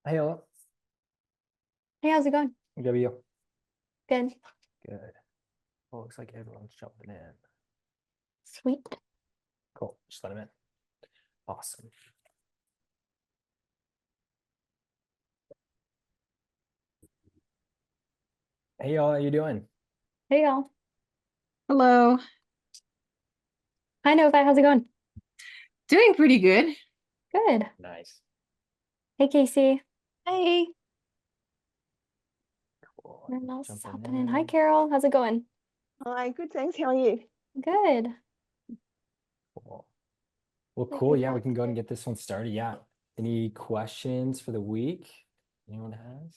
Hey, hello. Hey, how's it going? Good to you. Good. Good. Well, looks like everyone's jumping in. Sweet. Cool. Just let them in. Awesome. Hey, y'all. How you doing? Hey, y'all. Hello. Hi, Nova. How's it going? Doing pretty good. Good. Nice. Hey, Casey. Hey. Cool. Everyone else Jumping hopping in. Hi, in. Carol. How's it going? Hi, good, thanks. How are you? Good. Cool. Well, Like cool. we Yeah, we got can go ahead and get this one started. Yeah. Any questions for the week? Anyone has?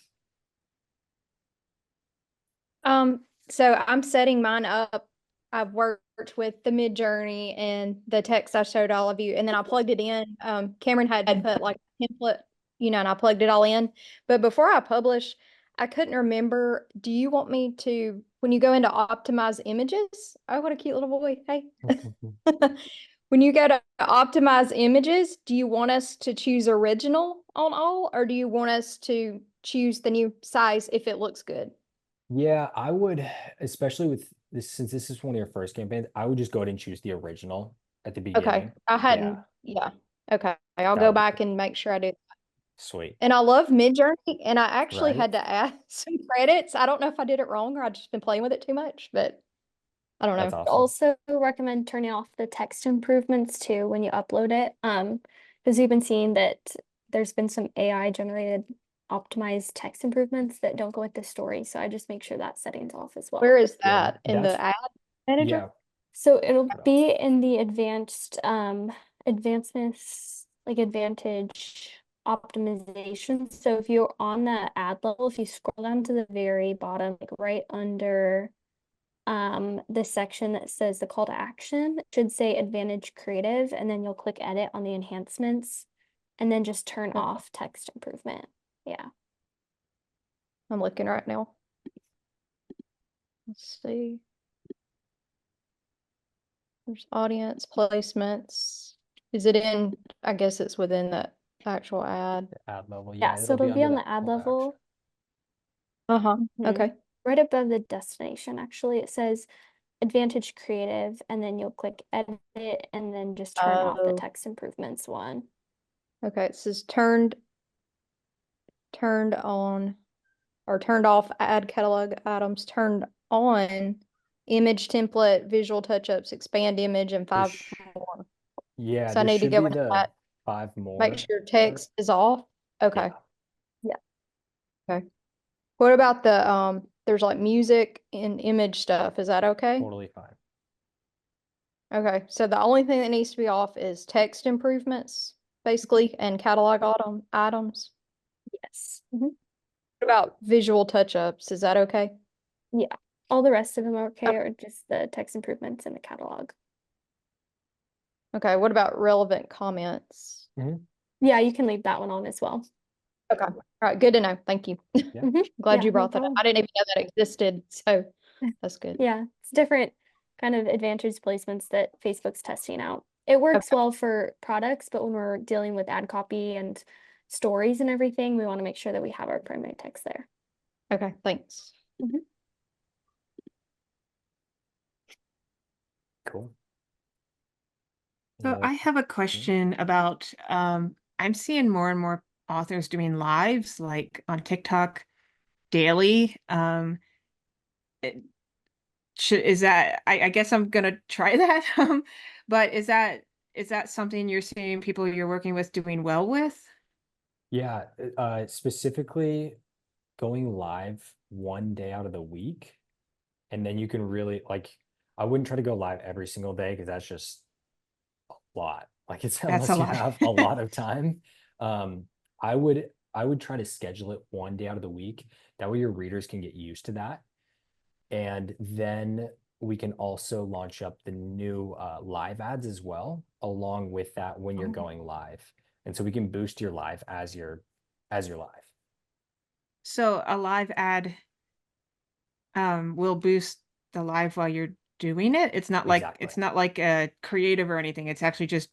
So I'm setting mine up. I've worked with the mid journey and the text I showed all of you, and then I plugged it in. Cameron had put like a template, and I plugged it all in. But before I publish, I couldn't remember. Do you want me to, when you go into optimize images? Oh, what a cute little boy. Hey. When you go to optimize images, do you want us to choose original on all, or do you want us to choose the new size if it looks good? Yeah, I would, especially with this, since this is one of your first campaigns, I would just go ahead and choose the original at the Okay. beginning. I Yeah, hadn't, yeah. Okay. I'll that go would be back good. and make sure I do. Sweet. And I love Midjourney, and I actually Right? had to add some credits. I don't know if I did it wrong or I've just been playing with it too much, but I don't That's know. I awesome. also recommend turning off the text improvements too when you upload it. Because we've been seeing that there's been some AI generated optimized text improvements that don't go with the story. So I just make sure that setting's off as Where well. is Yeah, that in that's, the ad manager? yeah. So it'll Cut off. be in the advanced advancements, like advantage optimization. So if you're on the ad level, if you scroll down to the very bottom, like right under the section that says the call to action, it should say advantage creative, and then you'll click edit on the enhancements and then just turn off text improvement. Yeah. I'm looking right now. Let's see. There's audience placements. Is it in, I guess it's within the actual ad. Ad level. Yeah, Yeah, so it'll be it'll be under on that the ad call to action. level. Uh-huh. Mhm. Okay. Right above the destination, actually, it says Advantage Creative, and then you'll click Edit and then just turn off the Oh, text improvements one. okay. It says turned on or turned off ad catalog items, turned on image template, visual touch-ups, expand image, and There 5 sh more. Yeah, So I there need to should go be into the that, five make more sure part. text is off. Okay. Yeah, Yeah. Okay. What about the there's like music and image stuff. Is that okay? totally fine. Okay. So the only thing that needs to be off is text improvements, basically, and catalog items. Yes. What about visual touch-ups? Is that okay? Yeah. All the rest of them are okay, Oh, or just the text improvements in the catalog. okay. What about relevant comments? Mhm. Yeah, you can leave that one on as well. Okay. All right. Good to know. Thank you. Yeah, Glad Yeah, you no brought that up. problem. I didn't even know that existed, so that's good. Yeah, it's different kind of advantage placements that Facebook's testing out. It works Okay. well for products, but when we're dealing with ad copy and stories and everything, we want to make sure that we have our primary text there. Okay. Thanks. Mhm. cool. Any So other I have a questions? question about I'm seeing more and more authors doing lives like on TikTok daily. It is that I guess I'm gonna try that. But is that something you're seeing people you're working with doing well with? Yeah, specifically going live one day out of the week, and then you can really like, I wouldn't try to go live every single day because that's just a lot. Like it's That's a unless you lot. have a lot of time. Um, I would try to schedule it one day out of the week. That way your readers can get used to that. And then we can also launch up the new live ads as well, along with that when you're Oh. going live. And so we can boost your live as you're live. So a live ad will boost the live while you're doing it. It's not like Exactly. it's not like a creative or anything. It's actually just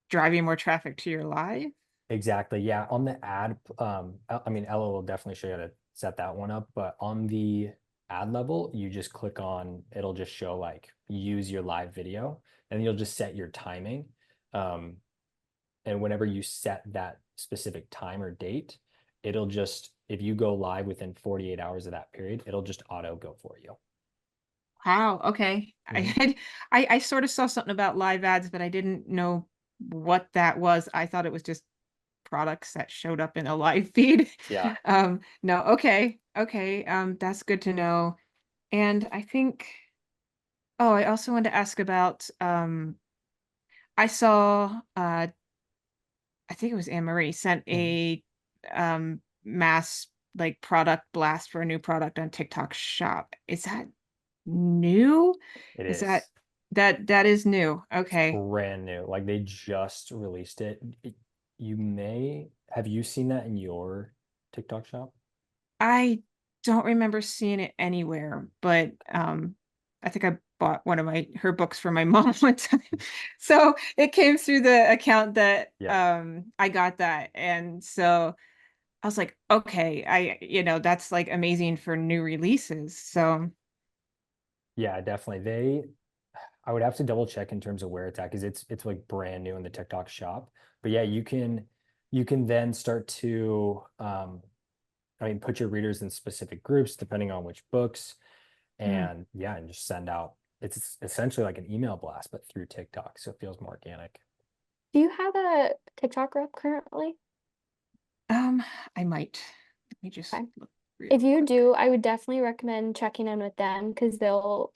driving more traffic to your live. Exactly. Yeah. On the ad, I mean, Ella will definitely show you how to set that one up, but on the ad level, you just click on, it'll just show like use your live video, and you'll just set your timing. Um, and whenever you set that specific time or date, it'll just, if you go live within 48 hours of that period, it'll just auto go for you. Wow, okay. Mhm. I sort of saw something about live ads, but I didn't know what that was. I thought it was just products that showed up in a live feed. Yeah. No, okay, okay. That's good to know. And I think, oh, I also wanted to ask about, I saw, I think it was Anne Marie sent Mhm. a mass like product blast for a new product on TikTok Shop. Is that new? It Is that is. that is new? It's Okay. brand new. Like they just released it. You may have you seen that in your TikTok shop? I don't remember seeing it anywhere, but I think I bought one of her books for my mom one time. So it came through the account that Yeah. I got that. And so I was like, okay, that's like amazing for new releases. So Yeah, definitely. I would have to double check in terms of where it's at because it's like brand new in the TikTok shop. But yeah, you can then start to I mean put your readers in specific groups depending on which books, mm, and yeah, and just send out, it's essentially like an email blast but through TikTok, so it feels more organic. Do you have a TikTok rep currently? um I might. Let me just Okay. look If real you quick. do, I would definitely recommend checking in with them because they'll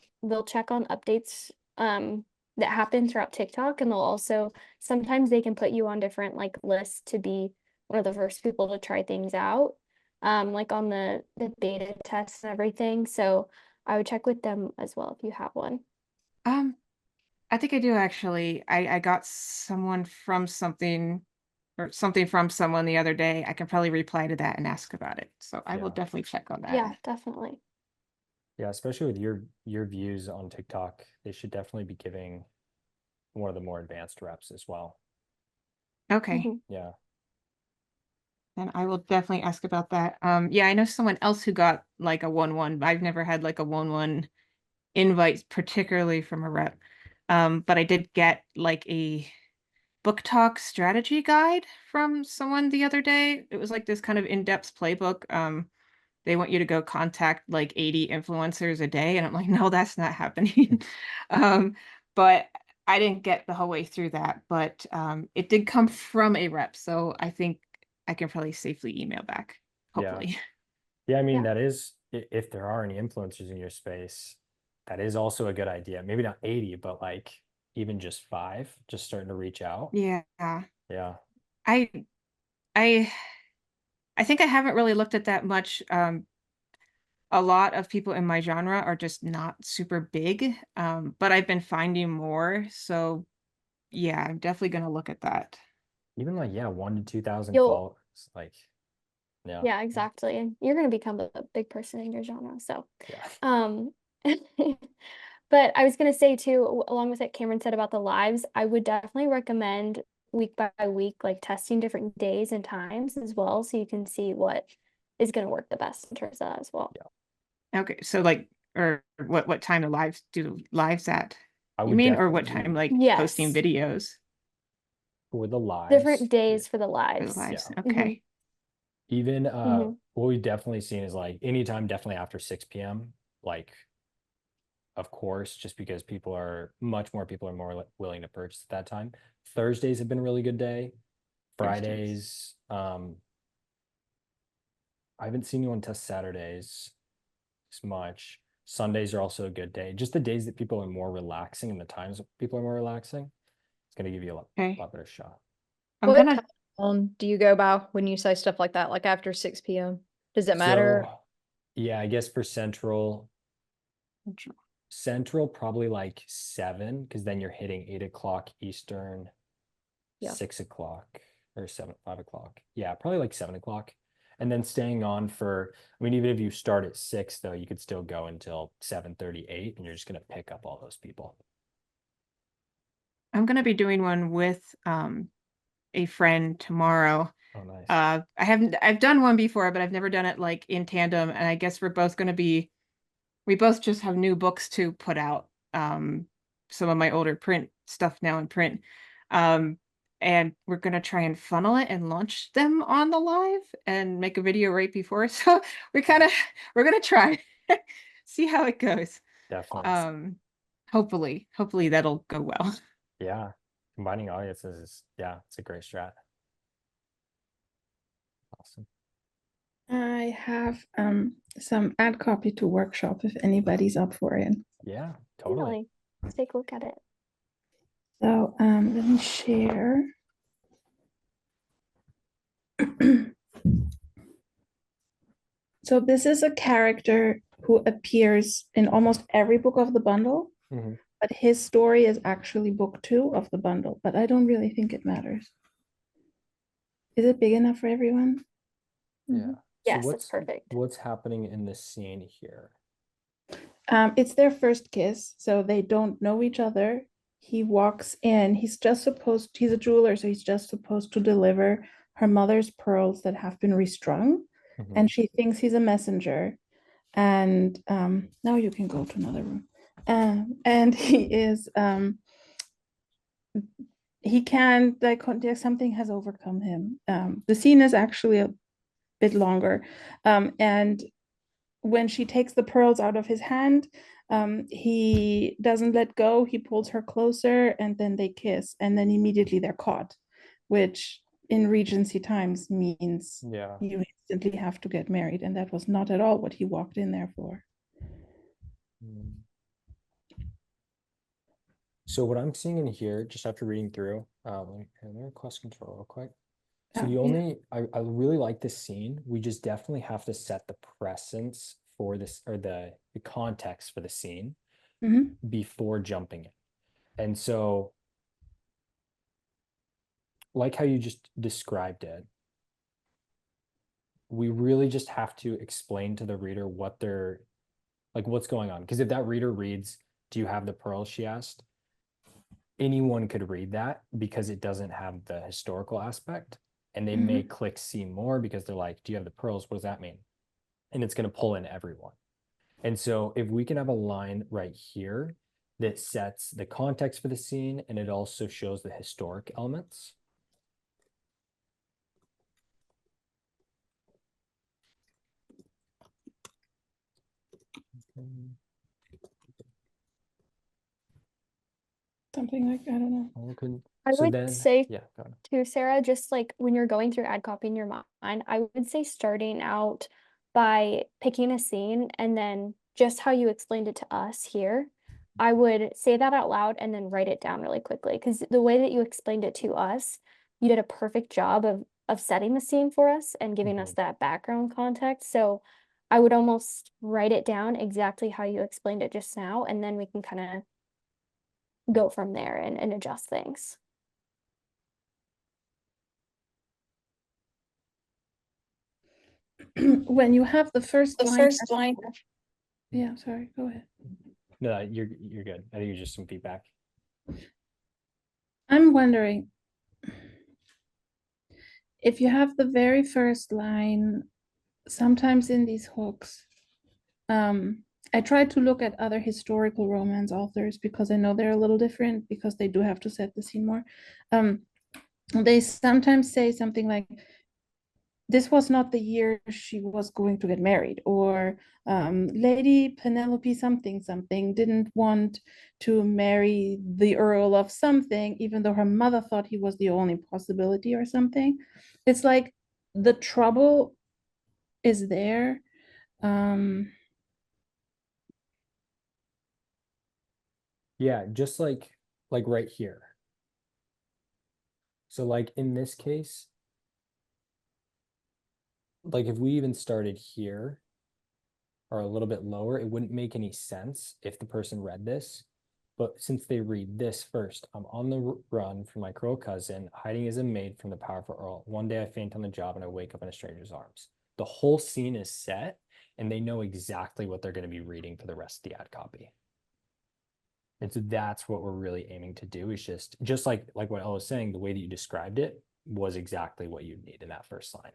check on updates that happen throughout TikTok, and they'll also sometimes they can put you on different like lists to be one of the first people to try things out. Like on the beta tests and everything. So I would check with them as well if you have one. Um I think I do actually. I got someone from something or something from someone the other day. I can probably reply to that and ask about it. So I will Yeah. definitely check on that. Yeah, definitely. Yeah, especially with your views on TikTok, they should definitely be giving one of the more advanced reps as well. Okay. Mhm. Yeah. Then I will definitely ask about that. Yeah, I know someone else who got like a 1-1. I've never had like a 1-1 invite, particularly from a rep. But I did get like a book talk strategy guide from someone the other day. It was like this kind of in-depth playbook. They want you to go contact like 80 influencers a day. And I'm like, no, that's not happening. But I didn't get the whole way through that. But it did come from a rep. So I think I can probably safely email back, Yeah. hopefully. Yeah, I mean, Yeah. that is, if there are any influencers in your space, that is also a good idea. Maybe not 80, but like even just five, just starting to reach out. Yeah. Yeah. I I I think I haven't really looked at that much. A lot of people in my genre are just not super big. But I've been finding more. So yeah, I'm definitely gonna look at that. Even like, yeah, 1 to 2,000 You'll followers. Like, yeah. Yeah, exactly. And you're gonna become a big person in your genre. So Yeah. um but I was gonna say too, along with what Cameron said about the lives, I would definitely recommend week by week, like testing different days and times as well, so you can see what is gonna work the best in terms of that as well. Yeah. Okay, so like, or what time the lives at? I You would mean, or what time definitely, like posting Yes, videos for the lives. different days for the for the lives. lives? Yeah. Hmm. Okay. Even Hmm. what we've definitely seen is like anytime definitely after 6 p.m. Like, of course, just because much more people are more willing to purchase at that time. Thursdays have been a really good day. Thursdays. Fridays, I haven't seen anyone test Saturdays as much. Sundays are also a good day. Just the days that people are more relaxing and the times that people are more relaxing, it's going to give you a Okay. lot better shot. I'm What gonna time do you go by when you say stuff like that, like after 6 p.m.? Does it matter? So, yeah, I guess for Central probably like 7, because then you're hitting 8 o'clock Eastern, Yeah. 6 o'clock or 5 o'clock. Yeah, probably like 7 o'clock. And then staying on for, I mean, even if you start at 6, though, you could still go until 7:38, and you're just gonna pick up all those people. I'm gonna be doing one with a friend tomorrow. Oh, nice. I've done one before, but I've never done it like in tandem. And I guess we both just have new books to put out. Some of my older print stuff now in print. And we're gonna try and funnel it and launch them on the live and make a video right before. So we're gonna try, see how it goes. Definitely. Hopefully that'll go well. Yeah. Combining audiences is, yeah, it's a great strat. Awesome. I have some ad copy to workshop if anybody's up for it. Yeah, totally. Really. Let's take a look at it. So let me share. So this is a character who appears in almost every book of the bundle, Mhm. but his story is actually book 2 of the bundle, but I don't really think it matters. Is it big enough for everyone? Yeah. So Yes, it's perfect. what's happening in this scene here? It's their first kiss, so they don't know each other. He walks in, he's a jeweler, so he's just supposed to deliver her mother's pearls that have been restrung, Mhm. and she thinks he's a messenger. And now you can go to another room. And he can't, like, something has overcome him. The scene is actually a bit longer. And when she takes the pearls out of his hand, he doesn't let go. He pulls her closer, and then they kiss, and then immediately they're caught, which in Regency times means Yeah. you instantly have to get married, and that was not at all what he walked in there for. So what I'm seeing in here, just after reading through, let me request control real quick. So Oh, the yeah. only, I really like this scene. We just definitely have to set the presence for this, or the context for the scene Mhm. before jumping it. And so, like how you just described it, we really just have to explain to the reader what they're, like, what's going on. Because if that reader reads, "Do you have the pearls?" she asked, anyone could read that because it doesn't have the historical aspect, and they may click see more because they're like, "Do you have the pearls? What does that mean?" And it's going to pull in everyone. And so if we can have a line right here that sets the context for the scene, and it also shows the historic elements. Something like, I don't know. I So would then, say yeah, go ahead. too, Sarah, just like when you're going through ad copy in your mind, I would say starting out by picking a scene and then just how you explained it to us here. I would say that out loud and then write it down really quickly, because the way that you explained it to us, you did a perfect job of setting the scene for us and giving us that background context. So I would almost write it down exactly how you explained it just now, and then we can kind of go from there and adjust things. When you have the first line, line. yeah, sorry, go ahead. No, you're good. I think it's just some feedback. I'm wondering if you have the very first line, sometimes in these hooks, I try to look at other historical romance authors because I know they're a little different because they do have to set the scene more. They sometimes say something like, "This was not the year she was going to get married," or Lady Penelope something something didn't want to marry the Earl of something, even though her mother thought he was the only possibility or something. It's like the trouble is there. Yeah, just like right here. So like in this case, like if we even started here or a little bit lower, it wouldn't make any sense if the person read this. But since they read this first, "I'm on the run from my cruel cousin, hiding as a maid from the powerful Earl. One day I faint on the job and I wake up in a stranger's arms." The whole scene is set, and they know exactly what they're going to be reading for the rest of the ad copy. And so that's what we're really aiming to do, is just like what I was saying, the way that you described it, was exactly what you need in that first line.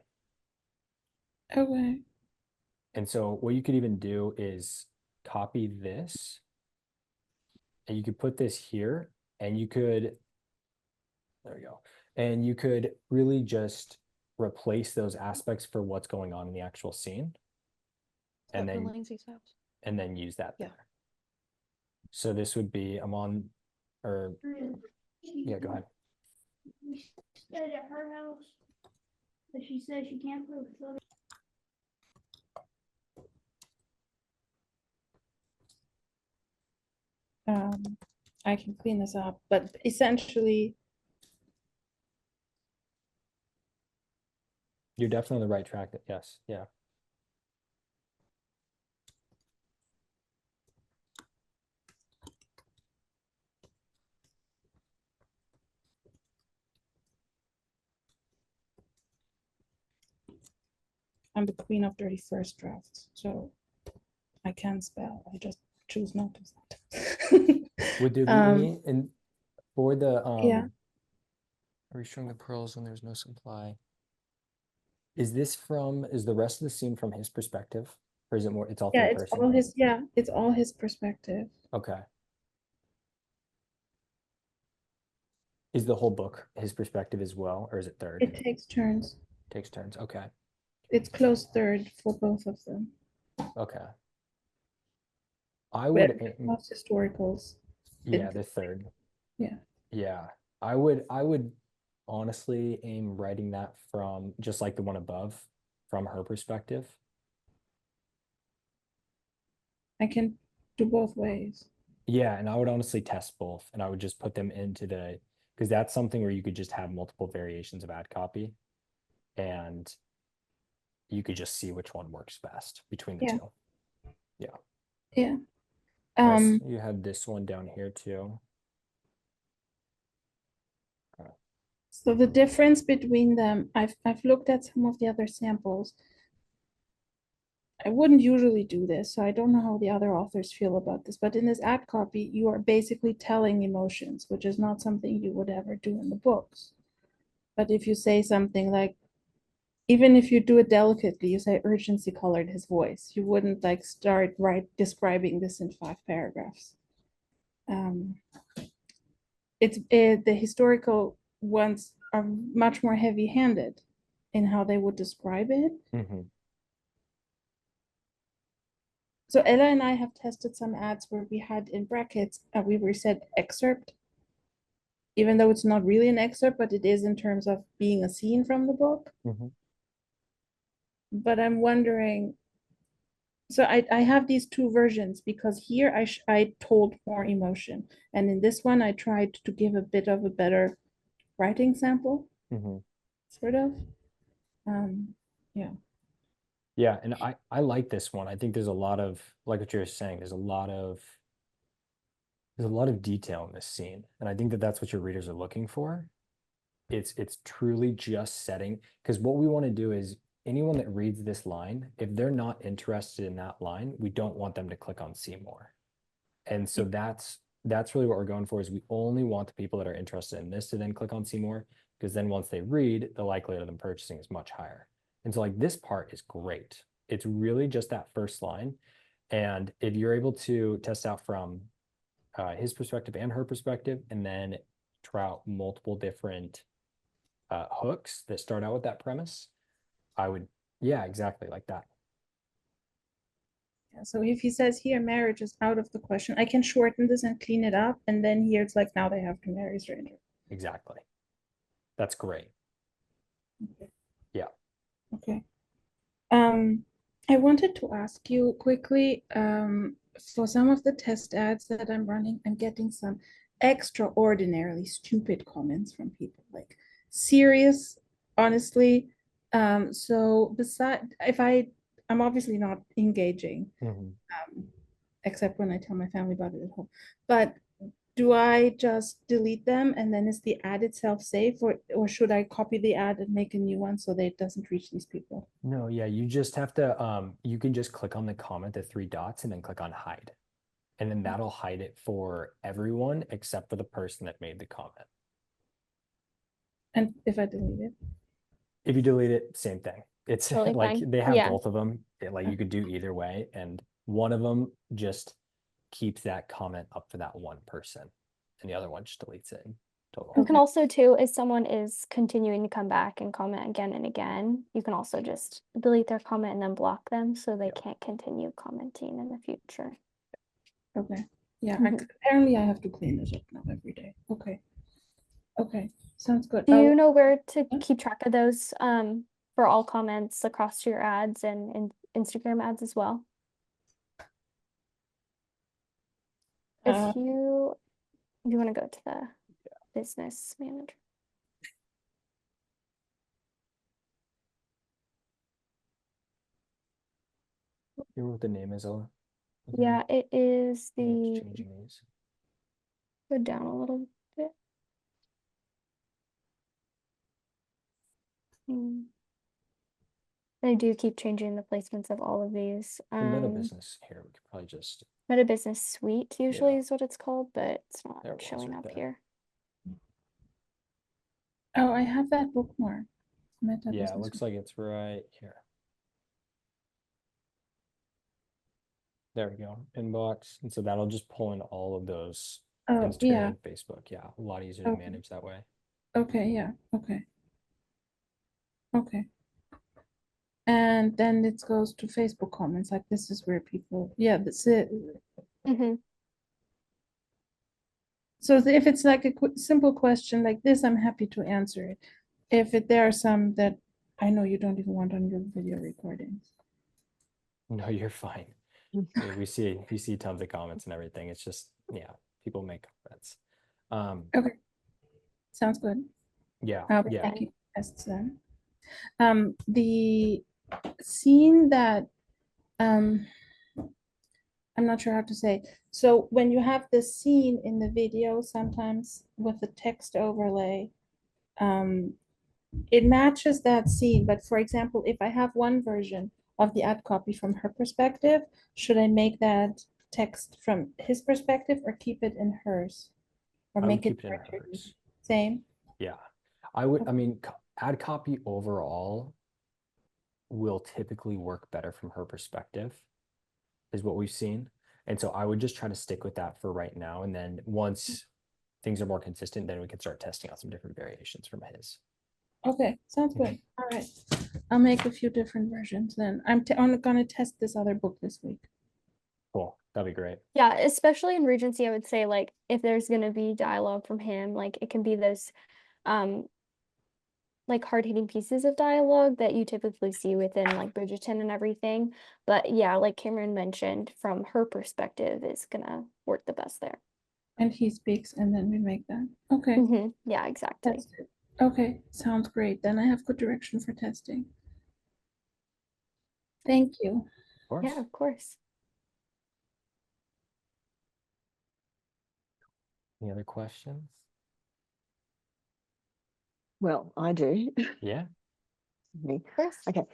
Okay. And so what you could even do is copy this, and you could put this here, and you could, there we go. And you could really just replace those aspects for what's going on in the actual scene. And then Lindsay's house. and then use that Yeah. there. So this would be, I'm on, or yeah, go ahead. We stayed at her house, but she says she can't prove it. I can clean this up, but essentially, You're definitely on the right track. Yes, yeah. I'm the queen of 31st drafts, so I can spell. I just choose not to. Would there be any, and for the Yeah. restoring the pearls when there's no supply? Is this from, is the rest of the scene from his perspective? Or is it more, it's all Yeah, third it's person? all his, yeah, it's all his perspective. Okay. Is the whole book his perspective as well, or is it third? It takes turns. Takes turns. Okay. It's close third for both of them. Okay. I would But aim, most historicals. yeah, the third. Yeah. Yeah. I would honestly aim writing that from just like the one above, from her perspective. I can do both ways. Yeah, and I would honestly test both, and I would just put them into the, because that's something where you could just have multiple variations of ad copy, and you could just see which one works best between the Yeah. two. Yeah. Yeah. Yes, you had this one down here too. So the difference between them, I've looked at some of the other samples. I wouldn't usually do this, so I don't know how the other authors feel about this, but in this ad copy, you are basically telling emotions, which is not something you would ever do in the books. But if you say something like, even if you do it delicately, you say urgency colored his voice, you wouldn't like start describing this in 5 paragraphs. The historical ones are much more heavy-handed in how they would describe it. Mm-hmm. So Ella and I have tested some ads where we had in brackets, we said excerpt, even though it's not really an excerpt, but it is in terms of being a scene from the book. Mm-hmm. But I'm wondering, so I have these 2 versions because here I told more emotion, and in this one I tried to give a bit of a better writing sample, Mm-hmm. sort of. Yeah. Yeah, and I like this one. I think there's a lot of, like what you're saying, there's a lot of detail in this scene, and I think that that's what your readers are looking for. It's truly just setting, because what we want to do is anyone that reads this line, if they're not interested in that line, we don't want them to click on see more. And so that's really what we're going for, is we only want the people that are interested in this to then click on see more, because then once they read, the likelihood of them purchasing is much higher. And so like this part is great. It's really just that first line. And if you're able to test out from his perspective and her perspective, and then try out multiple different hooks that start out with that premise, I would, yeah, exactly like that. Yeah, so if he says here marriage is out of the question, I can shorten this and clean it up, and then here it's like now they have to marry a stranger. Exactly. That's great. Okay. Yeah. Okay. I wanted to ask you quickly, for some of the test ads that I'm running, I'm getting some extraordinarily stupid comments from people, like serious, honestly. So I'm obviously not engaging, except when I tell my family about it at home. But do I just delete them and then is the ad itself safe, or should I copy the ad and make a new one so that it doesn't reach these people? No, yeah, you just have to, you can just click on the comment, the 3 dots, and then click on hide. And then that'll hide it for everyone except for the person that made the comment. And if I delete it? If you delete it, same thing. It's Totally like fine. they have Yeah. both of them. Like you could do either way, and one of them just keeps that comment up for that one person, and the other one just deletes it in total. You can Okay. also too, if someone is continuing to come back and comment again and again, you can also just delete their comment and then block them so they Yep. can't continue commenting in the future. Okay. Yeah, Mhm. apparently I have to clean this up now every day. Okay. Okay, sounds good. Do you know where to Yeah. keep track of those for all comments across your ads and Instagram ads as well? Uh, If you want to go to the business manager. You know what the name is, Ella? Yeah, it is Yeah, it's the changing these. go down a little bit. They do keep changing the placements of all of these. The Meta Business here, we could probably just Meta Business Suite usually Yeah. is what it's called, but it's not There it was showing right up there. here. oh, I have that bookmark. Meta Yeah, it Business looks like it's right here. There we go, inbox. And so that'll just pull in all of those Oh, Instagram yeah. and Facebook. Yeah, a lot easier to Okay. manage that way. Okay, yeah, okay. Okay. And then it goes to Facebook comments, like this is where people, yeah, that's it. Mm-hmm. So if it's like a simple question like this, I'm happy to answer it. If there are some that I know you don't even want on your video recordings. No, you're fine. Yeah, you see tons of comments and everything. It's just, yeah, people make comments. Okay, sounds good. Yeah, I'll be yeah. making tests then. The scene that I'm not sure how to say. So when you have the scene in the video, sometimes with the text overlay, it matches that scene. But for example, if I have one version of the ad copy from her perspective, should I make that text from his perspective or keep it in hers? Or I would make it keep it in hers. same? Yeah, I would. I mean, ad copy overall will typically work better from her perspective, is what we've seen. And so I would just try to stick with that for right now. And then once things are more consistent, then we can start testing out some different variations from his. Okay, sounds good. All right. I'll make a few different versions then. I'm gonna test this other book this week. Cool. That'd be great. Yeah, especially in Regency, I would say like if there's gonna be dialogue from him, like it can be those like hard-hitting pieces of dialogue that you typically see within like Bridgerton and everything. But yeah, like Cameron mentioned, from her perspective is gonna work the best there. And he speaks and then we make that. Okay, Yeah, exactly. that's it. Okay, sounds great. Then I have good direction for testing. Thank you. Of course. Yeah, of course. Any other questions? Well, I do. Yeah. Me. Yes. Okay.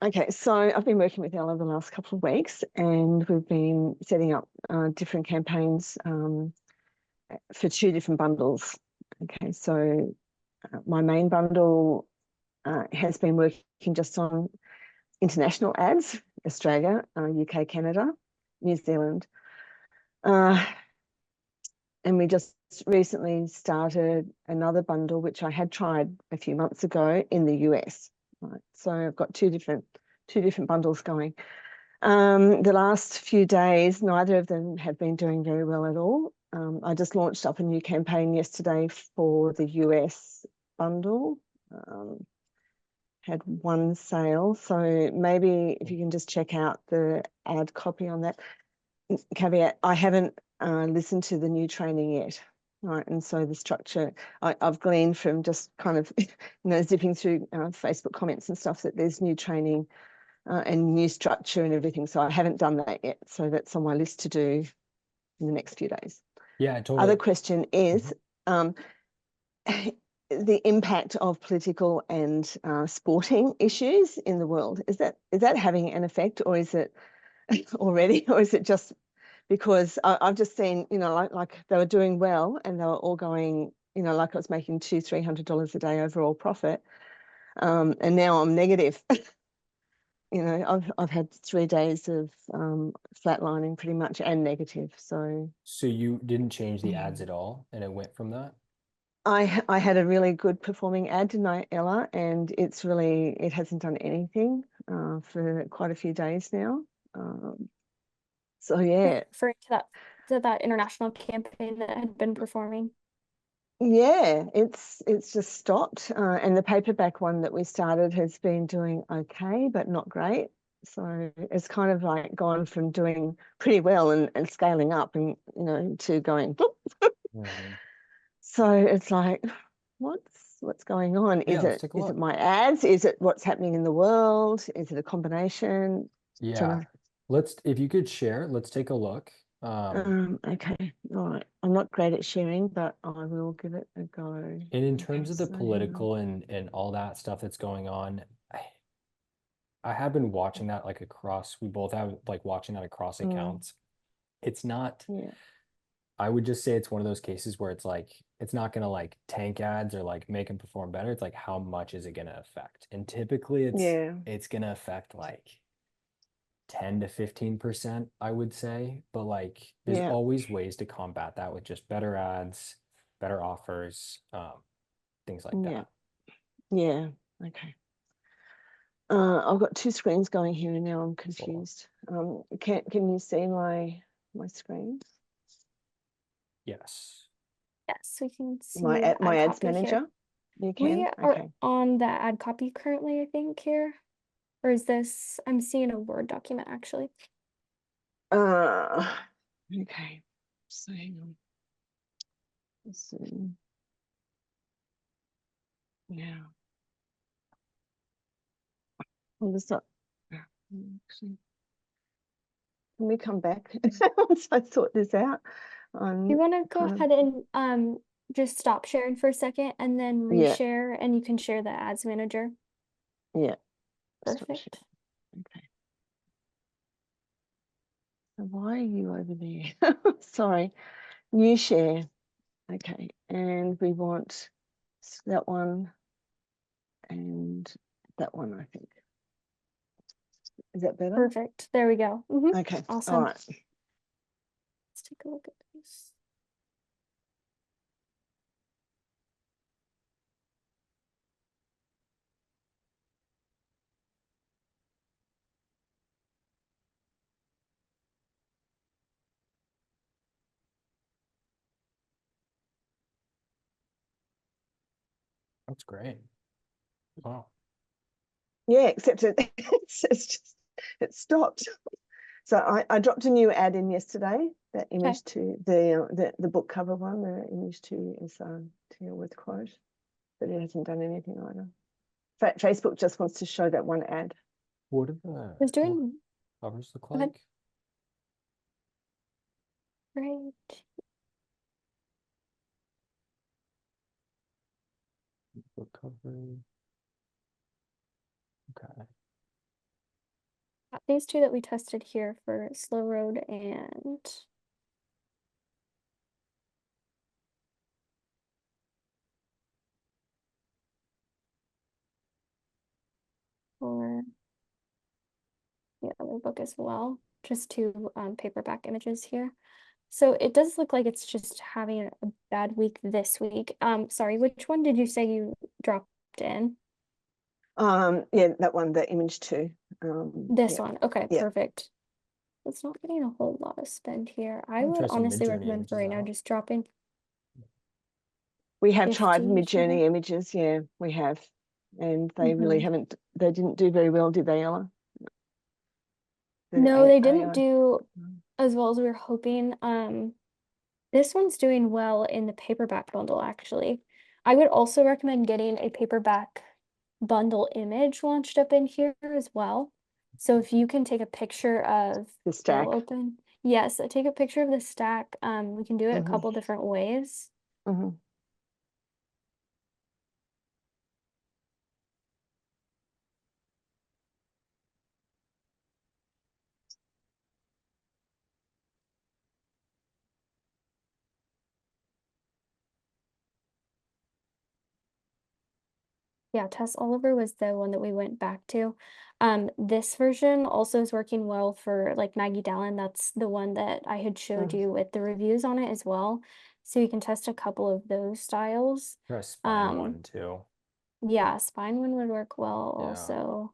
Okay, so I've been working with Ella the last couple of weeks and we've been setting up different campaigns for 2 different bundles. Okay, so my main bundle has been working just on international ads, Australia, UK, Canada, New Zealand. And we just recently started another bundle, which I had tried a few months ago in the US. Right, so I've got two different bundles going. The last few days, neither of them have been doing very well at all. I just launched up a new campaign yesterday for the US bundle. Had one sale, so maybe if you can just check out the ad copy on that. Caveat, I haven't listened to the new training yet, right? And so the structure, I've gleaned from just kind of, zipping through Facebook comments and stuff that there's new training and new structure and everything. So I haven't done that yet. So that's on my list to do in the next few days. Yeah, totally. Other question is the impact of political and sporting issues in the world. Is that having an effect, or is it already, or is it just because I've just seen, like they were doing well and they were all going, like I was making $200-300 a day overall profit. And now I'm negative. I've had 3 days of flatlining pretty much and negative. So you didn't change the ads at all, and it went from that? I had a really good performing ad tonight, Ella, and it hasn't done anything for quite a few days now. So yeah, Referring to that international campaign that had been performing. yeah, it's just stopped. And the paperback one that we started has been doing okay, but not great. So it's kind of like gone from doing pretty well and scaling up and to going boop. Mhm. So it's like, what's going on? Yeah, Is let's it take a is it look. my ads? Is it what's happening in the world? Is it a combination? Yeah. If you could share, let's take a look. Okay, all right. I'm not great at sharing, but I will give it a go. And in terms Okay, of the so hang on. political and all that stuff that's going on, I have been watching that like across, we both have like watching that across accounts. It's not, Yeah, I would just say it's one of those cases where it's like, it's not going to like tank ads or like make them perform better. It's like, how much is it going to affect? And typically yeah, it's going to affect like 10 to 15%, I would say. But like, there's yeah, always ways to combat that with just better ads, better offers, things like yeah, that. yeah. Okay. I've got 2 screens going here and now I'm confused. Can you see my screen? Yes. Yes, we can see My the my ad ads copy here. manager? You We can? are Okay. on the ad copy currently, I think, here. Or is this, I'm seeing a Word document actually. Okay. So hang on. Let's see. Yeah. Well, this not actually. Can we come back once I sort this out? You want to go kind of ahead and just stop sharing for a second and then Yeah, reshare, and you can share the ads manager. yeah. Stop Perfect. sharing. Okay. So why are you over there? Sorry. New share. Okay. And we want that one and that one, I think. Is that better? Perfect. There we go. Okay. All Awesome. right. Let's take a look at this. That's great. Wow. Yeah, except it stopped. So I dropped a new ad in yesterday. That Okay. image to the book cover one. The image to is Tia with quote, but it hasn't done anything either. Facebook just wants to show that one ad. What do the Was doing covers look Go ahead. like? great. Book cover. Okay. Got these two that we tested here for Slow Road and for the other book as well. Just two paperback images here. So it does look like it's just having a bad week this week. Sorry, which one did you say you dropped in? Yeah, that one, the image two. This Yeah. one. Okay, Yeah. perfect. It's not getting a whole lot of spend here. I I'll would try some honestly Midjourney recommend for images right now out. just dropping We have tried 50 for Midjourney now. images, yeah, we have. And they really they didn't do very well, did they, Ella? No, they didn't AI. do as well as we were hoping. This one's doing well in the paperback bundle, actually. I would also recommend getting a paperback bundle image launched up in here as well. So if you can take a picture of The stack. it'll open. Yes, take a picture of the stack. We can do it a Mhm. couple different ways. Mhm. Yeah, Tess Oliver was the one that we went back to. This version also is working well for like Maggie Dallin. That's the one that I had showed you with the reviews on it as well. So you can test a couple of those styles. Or a spine one too. Yeah, spine one would work well Yeah. also.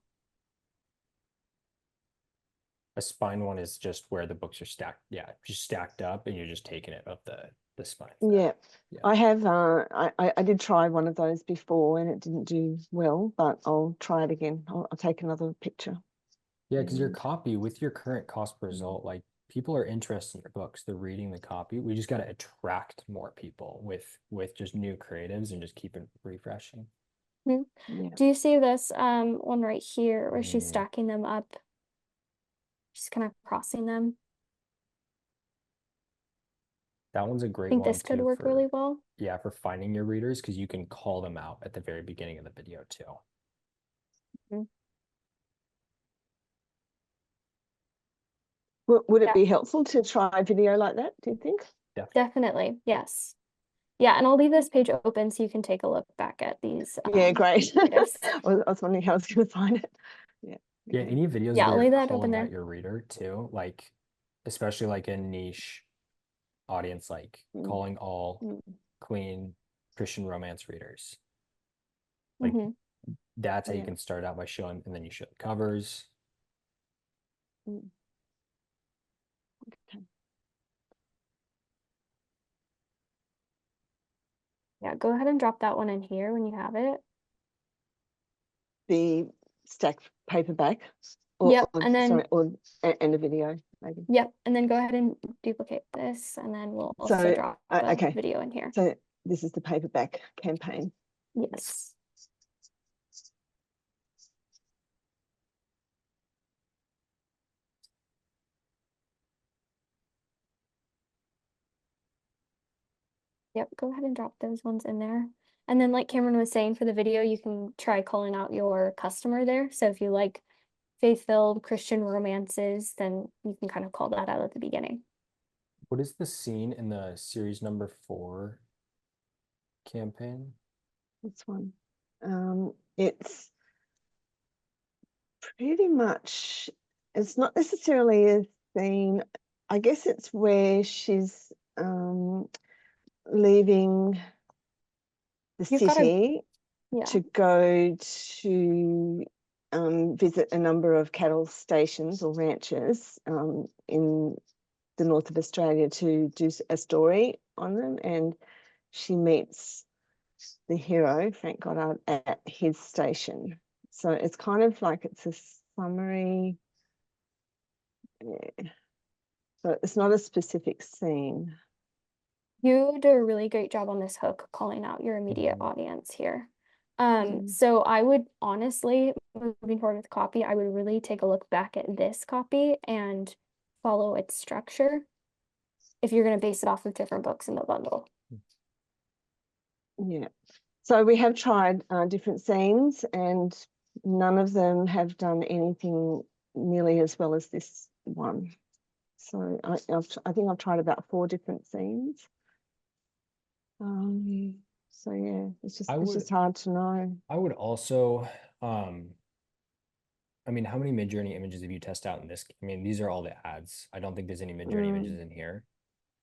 A spine one is just where the books are stacked. Yeah, just stacked up, and you're just taking it up the spine. Yeah. Yeah. I have I did try one of those before and it didn't do well, but I'll try it again. I'll take another picture. Yeah, because your copy with your current cost per result, like people are interested in your books. They're reading the copy. We just got to attract more people with just new creatives and just keep it refreshing. Yeah. Do you see this one right here where she's stacking them up? She's kind of crossing them. That one's a I great think one this could too work for, really well. yeah, for finding your readers, because you can call them out at the very beginning of the video too. Would it be helpful to try a video like that, do you think? Definitely, yes. Yeah, and I'll leave this page open so you can take a look back at these. Yeah, great. videos. I was wondering how I was going to find it. Yeah. Yeah, Okay. any videos Yeah, I'll where leave you're that open calling out there. your reader too, like especially like a niche audience, like calling all clean Christian romance readers. Like that's how you can start out by showing, and then you show the covers. Okay. Yeah, go ahead and drop that one in here when you have it. The stacked paperback. Yep, and then and a video maybe. Yep, and then go ahead and duplicate this, and then we'll also drop a video in here. So this is the paperback campaign. Yes. Yep, go ahead and drop those ones in there. And then like Cameron was saying for the video, you can try calling out your customer there. So if you like faith-filled Christian romances, then you can kind of call that out at the beginning. What is the scene in the series number 4 campaign? This one. It's pretty much, it's not necessarily a scene. I guess it's where she's leaving the city to go to visit a number of cattle stations or ranches in the north of Australia to do a story on them, and she meets the hero, Frank Goddard, at his station. So it's kind of like it's a summary. Yeah. So it's not a specific scene. You do a really great job on this hook, calling out your immediate audience here. So I would honestly, moving forward with copy, I would really take a look back at this copy and follow its structure if you're going to base it off of different books in the bundle. Yeah. So we have tried different scenes, and none of them have done anything nearly as well as this one. So I think I've tried about 4 different scenes. So yeah, it's just hard to know. I would also, I mean, how many Midjourney images have you tested out in this? I mean, these are all the ads. I don't think there's any Midjourney images in here.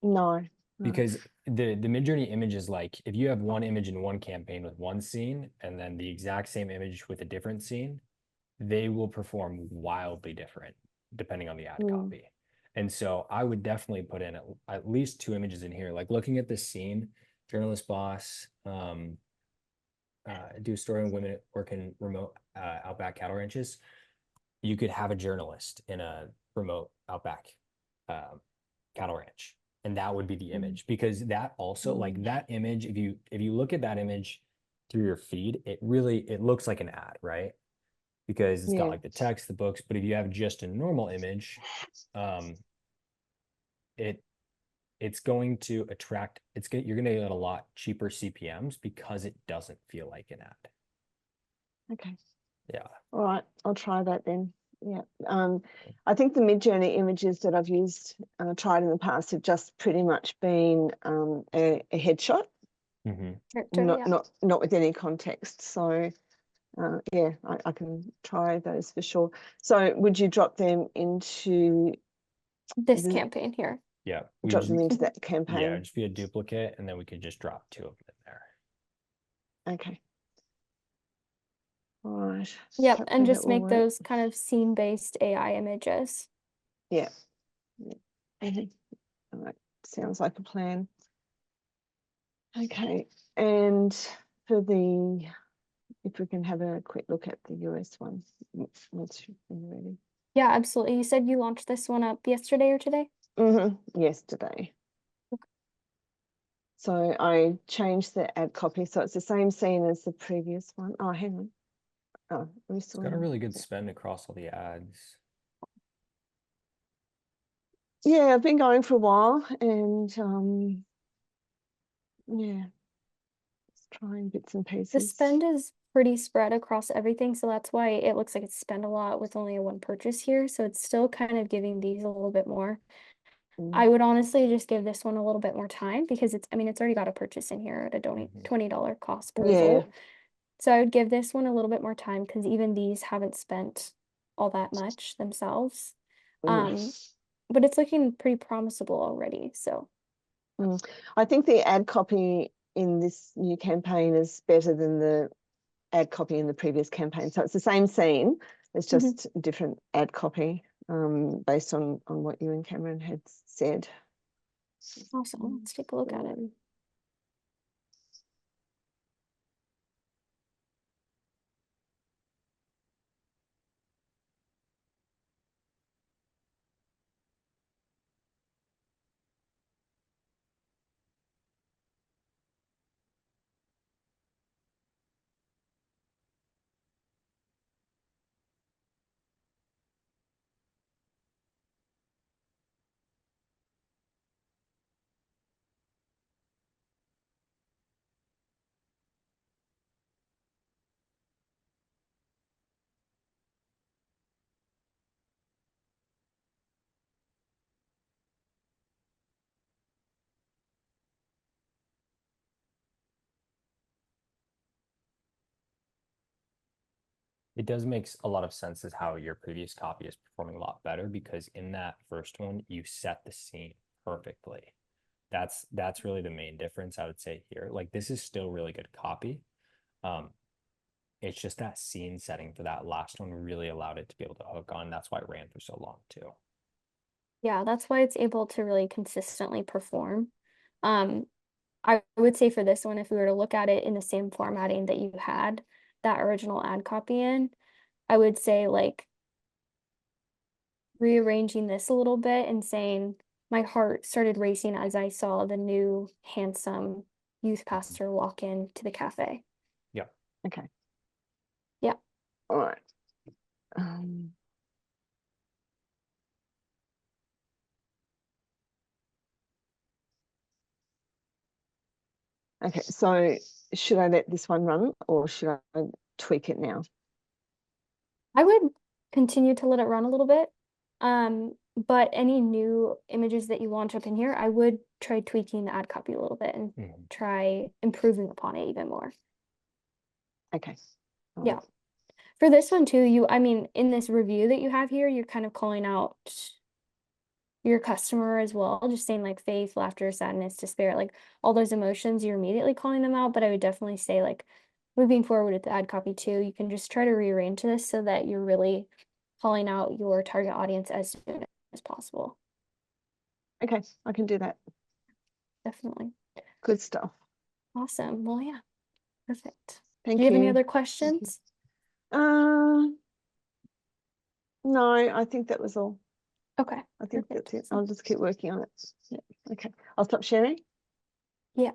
No. Because the Midjourney image is like, if you have one image in one campaign with one scene and then the exact same image with a different scene, they will perform wildly different depending on the ad copy. And so I would definitely put in at least 2 images in here. Like looking at this scene, journalist boss, do a story on women working remote outback cattle ranches. You could have a journalist in a remote outback cattle ranch, and that would be the image, because that also like that image, if you look at that image through your feed, it looks like an ad, right? Because it's got like the text, the books. But if you have just a normal image, it's going to attract, you're going to get a lot cheaper CPMs because it doesn't feel like an ad. Okay. Yeah. All right, I'll try that then. Yeah. I think the Midjourney images that I've used, tried in the past, have just pretty much been a headshot, not with any context. So Yeah, I can try those for sure. So would you drop them into This the- campaign here. Yeah, drop them into that yeah, campaign? just be a duplicate, and then we could just drop 2 of them in there. Okay. All right. Yep, Hopefully and that just will make work. those kind of scene-based AI images. Yeah. Okay. All right. Sounds like a plan. Okay. And for the, if we can have a quick look at the US one, once you're ready. Yeah, absolutely. You said you launched this one up yesterday or today? Yesterday. So I changed the ad copy, so it's the same scene as the previous one. Oh, hang on. Oh, we It's still got a really good spend across all the ads. Yeah, I've been going for a while, and yeah, just trying bits and The pieces. spend is pretty spread across everything, so that's why it looks like it's spent a lot with only a 1 purchase here. So it's still kind of giving these a little bit more. I would honestly just give this one a little bit more time because it's, I mean, it's already got a purchase in here at a $20 cost per Yeah. result. So I would give this one a little bit more time because even these haven't spent all that much themselves. But it's looking pretty promisable already. So I think the ad copy in this new campaign is better than the ad copy in the previous campaign. So it's the same scene, it's just different ad copy based on what you and Cameron had said. awesome. Let's take a look at it. It does make a lot of sense as how your previous copy is performing a lot better, because in that first one, you set the scene perfectly. That's really the main difference, I would say here. Like, this is still really good copy. It's just that scene setting for that last one really allowed it to be able to hook on. That's why it ran for so long too. Yeah, that's why it's able to really consistently perform. I would say for this one, if we were to look at it in the same formatting that you had that original ad copy in, I would say like rearranging this a little bit and saying my heart started racing as I saw the new handsome youth pastor walk into the cafe. Yeah. Okay. Yeah. All right. Okay, so should I let this one run or should I tweak it now? I would continue to let it run a little bit. But any new images that you launch up in here, I would try tweaking the ad copy a little bit and try improving upon it even more. Okay. All Yeah. right. For this one too, I mean, in this review that you have here, you're kind of calling out your customer as well, just saying like faith, laughter, sadness, despair, like all those emotions, you're immediately calling them out. But I would definitely say like moving forward with the ad copy too, you can just try to rearrange this so that you're really calling out your target audience as soon as possible. Okay, I can do that. Definitely. Good stuff. Awesome. Well, yeah, perfect. Thank Do you have any you. other questions? No, I think that was all. Okay. I think perfect. that's it. I'll just keep working on it. Yeah. Okay. I'll stop sharing. Yep.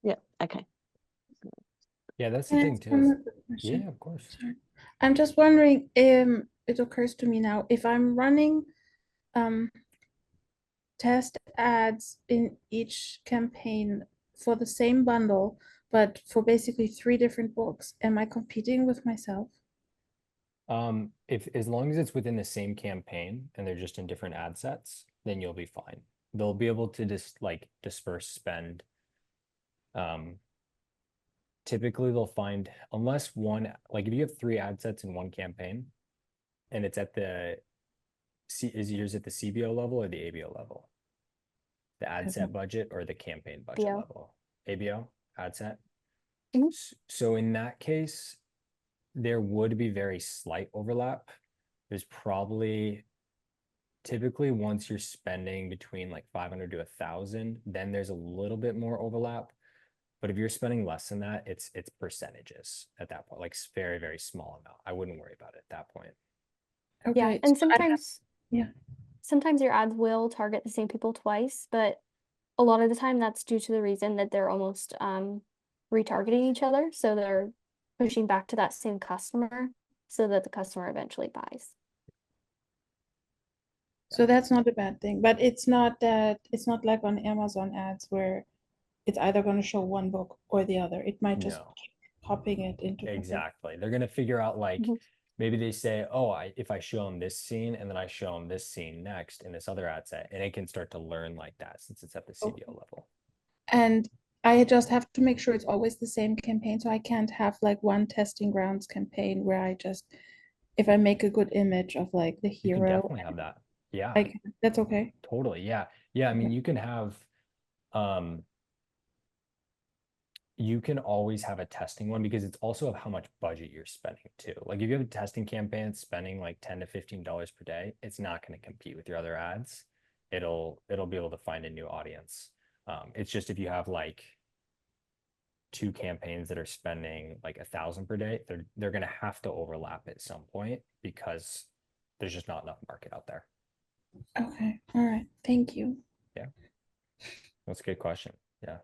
Yeah. Okay. Yeah, that's Can the I thing ask too. one more question? Yeah, of course. Sorry. I'm just wondering, it occurs to me now, if I'm running test ads in each campaign for the same bundle, but for basically 3 different books, am I competing with myself? If as long as it's within the same campaign and they're just in different ad sets, then you'll be fine. They'll be able to just like disperse spend typically they'll find, unless one, like if you have 3 ad sets in one campaign and it's at the is yours at the CBO level or the ABO level? The ad set budget or the campaign budget ABO. level? ABO, ad set. Mhm. So in that case, there would be very slight overlap. There's probably typically once you're spending between like 500 to 1,000, then there's a little bit more overlap. But if you're spending less than that, it's percentages at that point, like very, very small amount. I wouldn't worry about it at that point. Yeah, Okay, and so I have, yeah. sometimes your ads will target the same people twice, but a lot of the time that's due to the reason that they're almost retargeting each other. So they're pushing back to that same customer so that the customer eventually buys. So that's not a bad thing, but it's not like on Amazon ads where it's either going to show one book or the other. It might just No, keep popping it into different- exactly. They're gonna figure out like Mhm. maybe they say, oh, if I show them this scene and then I show them this scene next in this other ad set, and it can start to learn like that since it's at the CBO level. And I just have to make sure it's always the same campaign. So I can't have like one testing grounds campaign where I just, if I make a good image of like the You can hero, definitely have that. Yeah, like that's okay. totally. Yeah. Yeah. I mean, you can have, you can always have a testing one because it's also of how much budget you're spending too. Like if you have a testing campaign spending like $10 to $15 per day, it's not going to compete with your other ads. It'll be able to find a new audience. It's just if you have like 2 campaigns that are spending like 1,000 per day, they're going to have to overlap at some point because there's just not enough market out there. Okay. All right. Thank you. Yeah. That's a good question. Yeah.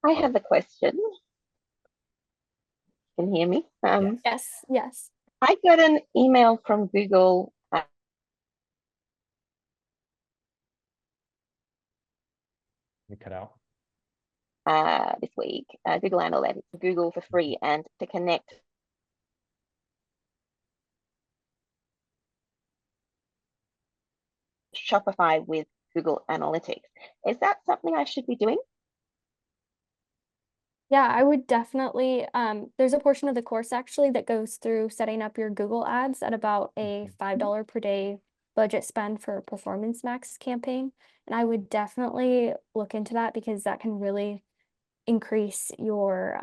I have a question. Can you hear me? Yes, yes. I got an email from Google. You cut out. This week, Google Analytics, Google for free, and to connect Shopify with Google Analytics. Is that something I should be doing? Yeah, I would definitely, there's a portion of the course actually that goes through setting up your Google ads at about a $5 per day budget spend for a Performance Max campaign. And I would definitely look into that because that can really increase your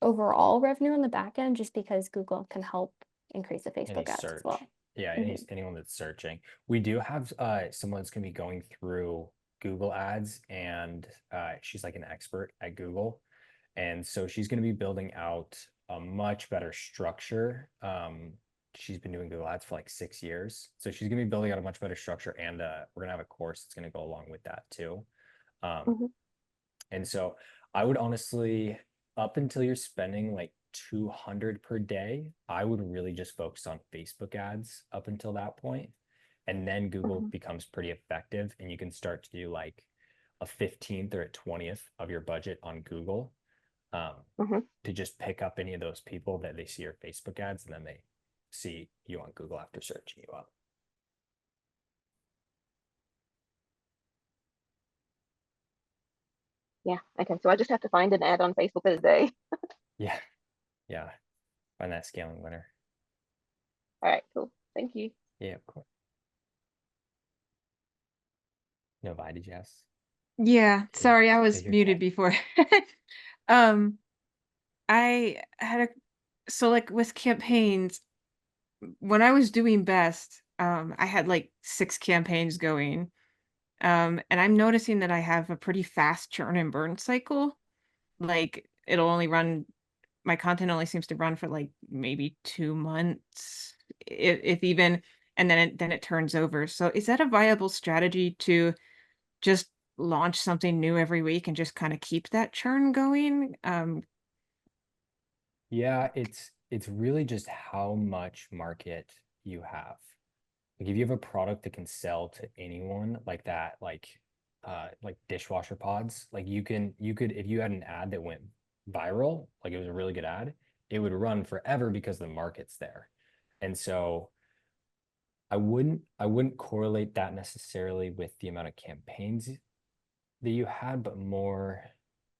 overall revenue on the back end just because Google can help increase the Any Facebook ads as search. well. Yeah, anyone that's searching. We do have someone that's gonna be going through Google ads and she's like an expert at Google. And so she's gonna be building out a much better structure. She's been doing Google ads for like 6 years. So she's gonna be building out a much better structure and we're gonna have a course that's gonna go along with that too. And so I would honestly, up until you're spending like 200 per day, I would really just focus on Facebook ads up until that point. And then Google becomes pretty effective and you can start to do like a 15th or a 20th of your budget on Google to just pick up any of those people that they see your Facebook ads and then they see you on Google after searching you up. Yeah. Okay. So I just have to find an ad on Facebook a day. Yeah. Yeah. Find that scaling winner. All right. Cool. Thank you. Yeah, of course. No, Vi, did you ask? Yeah, sorry, I was Take your muted time. before. I had so like with campaigns, when I was doing best, I had like 6 campaigns going. And I'm noticing that I have a pretty fast churn and burn cycle. Like it'll only run, my content only seems to run for like maybe 2 months, if even, and then it turns over. So is that a viable strategy to just launch something new every week and just kind of keep that churn going? Yeah, it's really just how much market you have. Like if you have a product that can sell to anyone like that, like dishwasher pods, like you could if you had an ad that went viral, like it was a really good ad, it would run forever because the market's there. And so I wouldn't correlate that necessarily with the amount of campaigns that you had, but more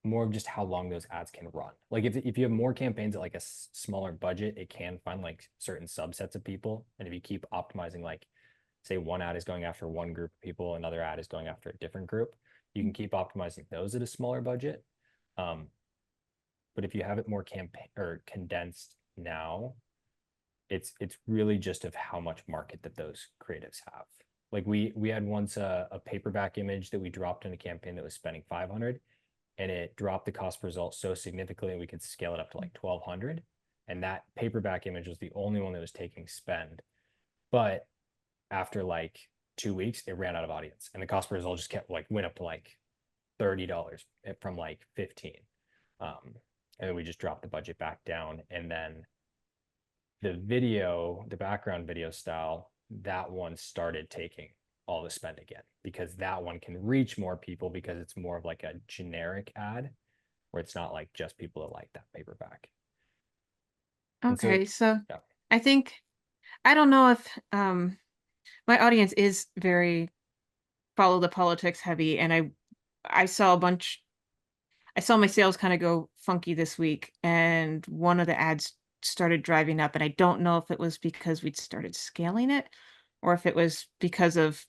of just how long those ads can run. Like if you have more campaigns at like a smaller budget, it can find like certain subsets of people. And if you keep optimizing, like say one ad is going after one group of people, another ad is going after a different group, you can keep optimizing those at a smaller budget. But if you have it more campaign or condensed now, it's really just of how much market that those creatives have. Like we had once a paperback image that we dropped in a campaign that was spending 500, and it dropped the cost per result so significantly we could scale it up to like 1200. And that paperback image was the only one that was taking spend. But after like 2 weeks, it ran out of audience, and the cost per result just kept like went up to like $30 from like 15. And then we just dropped the budget back down. And then the background video style, that one started taking all the spend again, because that one can reach more people because it's more of like a generic ad where it's not like just people that like that paperback. Okay, so yeah. I think, I don't know if my audience is very follow the politics heavy, and I saw my sales kind of go funky this week, and one of the ads started driving up, and I don't know if it was because we'd started scaling it or if it was because of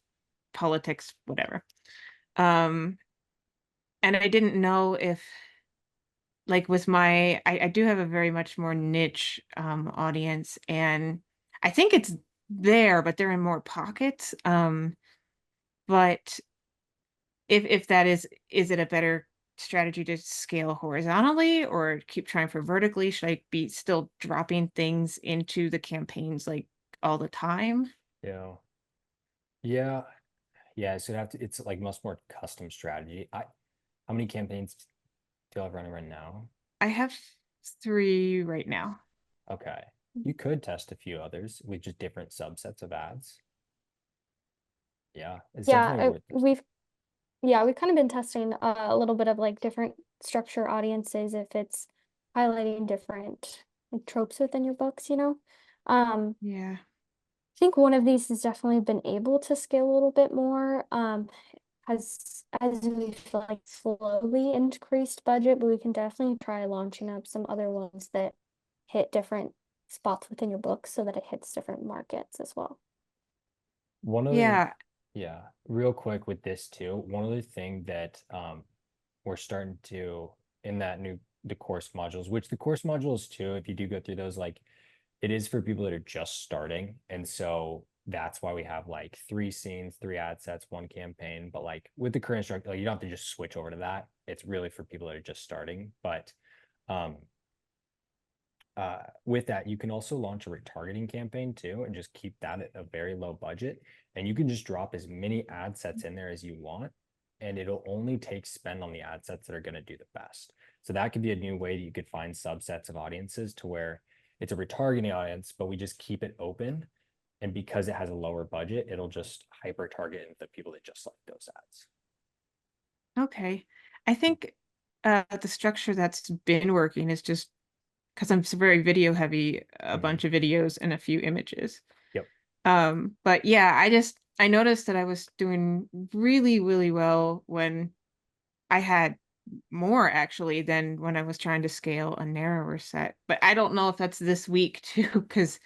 politics, whatever. And I didn't know if, like with I do have a very much more niche audience, and I think it's there, but they're in more pockets. But if that is it a better strategy to scale horizontally or keep trying for vertically? Should I be still dropping things into the campaigns like all the time? Yeah. So it's like much more custom strategy. How many campaigns do you have running right now? I have 3 right now. Okay. You could test a few others with just different subsets of ads. Yeah, it's definitely worth it. we've kind of been testing a little bit of like different structure audiences if it's highlighting different like tropes within your books, you know. Yeah. I think one of these has definitely been able to scale a little bit more. As we've like slowly increased budget, but we can definitely try launching up some other ones that hit different spots within your book so that it hits different markets as well. Yeah. Real quick with this too. One other thing that we're starting to in the course modules, which the course modules too, if you do go through those, like it is for people that are just starting. And so that's why we have like 3 scenes, 3 ad sets, 1 campaign. But like with the current structure, like, you don't have to just switch over to that. It's really for people that are just starting. But with that, you can also launch a retargeting campaign too, and just keep that at a very low budget. And you can just drop as many ad sets in there as you want, and it'll only take spend on the ad sets that are going to do the best. So that could be a new way that you could find subsets of audiences to where it's a retargeting audience, but we just keep it open. And because it has a lower budget, it'll just hyper target the people that just like those ads. Okay. I think the structure that's been working is just because I'm very video heavy, a bunch of videos and a few images. Yep. But yeah, I noticed that I was doing really, really well when I had more actually than when I was trying to scale a narrower set. But I don't know if that's this week too, because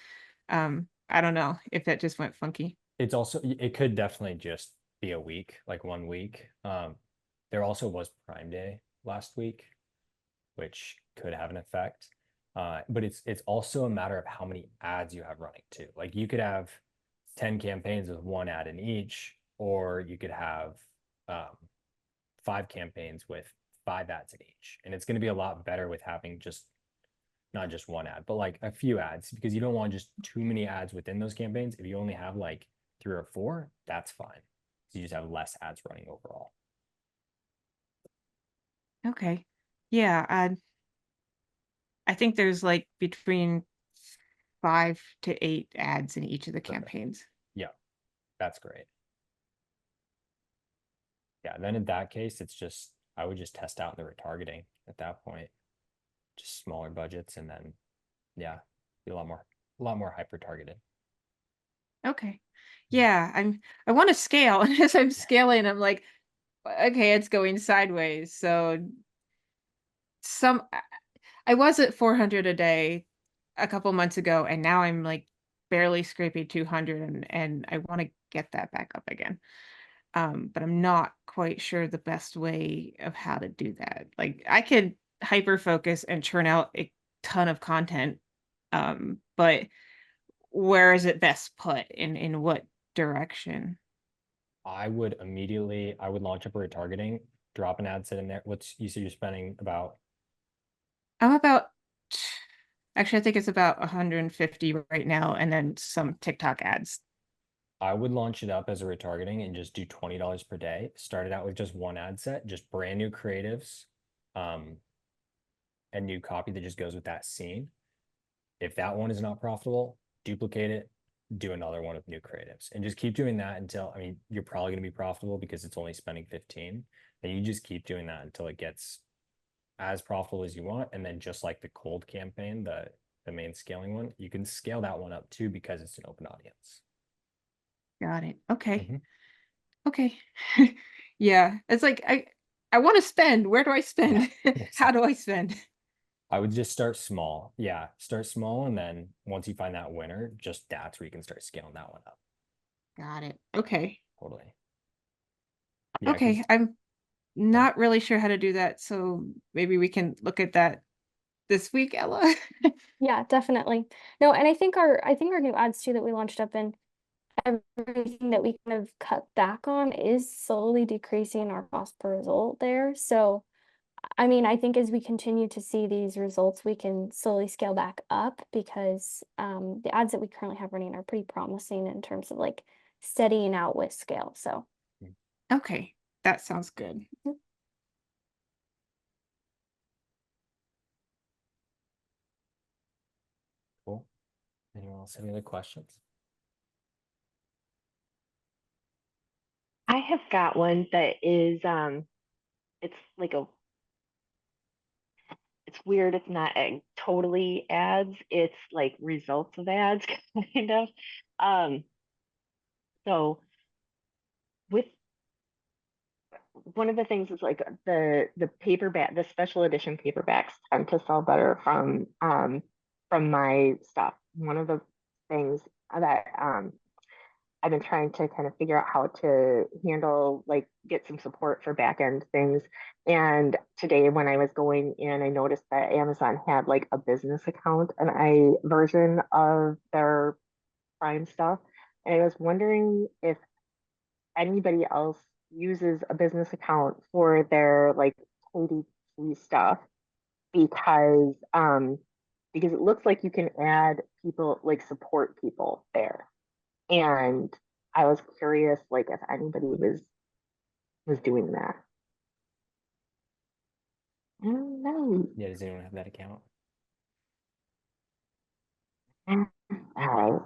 I don't know if that just went funky. It could definitely just be a week, like 1 week. There also was Prime Day last week, which could have an effect. But it's also a matter of how many ads you have running too. Like you could have 10 campaigns with 1 ad in each, or you could have 5 campaigns with 5 ads in each. And it's going to be a lot better with having not just 1 ad, but like a few ads, because you don't want just too many ads within those campaigns. If you only have like 3 or 4, that's fine. So you just have less ads running overall. Okay. Yeah, I think there's like between 5 to 8 ads in each of the campaigns. Yeah, that's great. Yeah, then in that case, I would just test out the retargeting at that point. Just smaller budgets, and then be a lot more hyper targeted. Okay. Yeah, I want to scale, and as I'm scaling, I'm like, okay, it's going sideways. So I was at 400 a day a couple months ago, and now I'm like barely scraping 200, and I want to get that back up again. But I'm not quite sure the best way of how to do that. Like I could hyper focus and churn out a ton of content, but where is it best put in what direction? I would launch up a retargeting, drop an ad set in there. You said you're spending about I'm about actually I think it's about 150 right now, and then some TikTok ads. I would launch it up as a retargeting and just do $20 per day. Start it out with just one ad set, just brand new creatives, and new copy that just goes with that scene. If that one is not profitable, duplicate it, do another one with new creatives, and just keep doing that until, I mean, you're probably going to be profitable because it's only spending 15. And you just keep doing that until it gets as profitable as you want. And then just like the cold campaign, the main scaling one, you can scale that one up too because it's an open audience. Got it. Okay. Mhm. Okay. Yeah. It's like I want to spend. Where do I spend? How do I spend? I would just start small. Yeah, start small, and then once you find that winner, just that's where you can start scaling that one up. Got it. Okay. Totally. Yeah, Okay. I'm not really sure how to do that, so maybe we can look at that this week, Ella. Yeah, definitely. No, and I think our new ads too that we launched up in everything that we kind of cut back on is slowly decreasing our cost per result there. So I mean, I think as we continue to see these results, we can slowly scale back up because the ads that we currently have running are pretty promising in terms of like steadying out with scale. So Okay, that sounds good. cool. Anyone else have any other questions? I have got one that is it's like it's weird, it's not totally ads, it's like results of ads kind of. Um so with one of the things is like the paperback, the special edition paperbacks tend to sell better from my stuff. One of the things that I've been trying to kind of figure out how to handle, like get some support for back end things. And today when I was going in, I noticed that Amazon had like a business account, version of their Prime stuff. And I was wondering if anybody else uses a business account for their like KDP stuff, because it looks like you can add people, like support people there. And I was curious like if anybody was doing that. I don't know. Yeah, does anyone have that account? All right.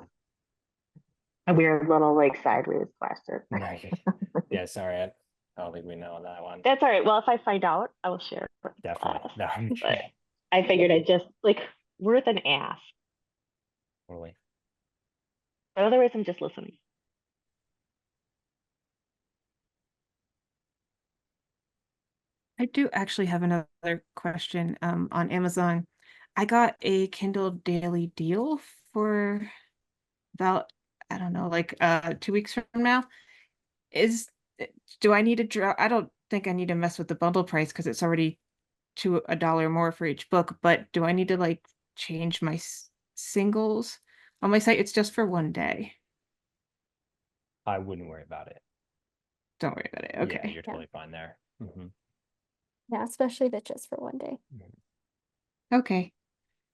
A weird little like sideways question. No. Yeah, sorry. I don't think we know that one. That's all right. Well, if I find out, I will share it with the Definitely. class. No, But I figured I'd just like worth an ask. totally. But otherwise, I'm just listening. I do actually have another question on Amazon. I got a Kindle Daily deal for about, I don't know, like 2 weeks from now. Is Do I need to draw? I don't think I need to mess with the bundle price because it's already to $1 more for each book, but do I need to like change my singles on my site? It's just for one day. I wouldn't worry about it. Don't worry about it. Yeah, Okay. you're totally fine there. yeah, especially if it's just for one day. Okay.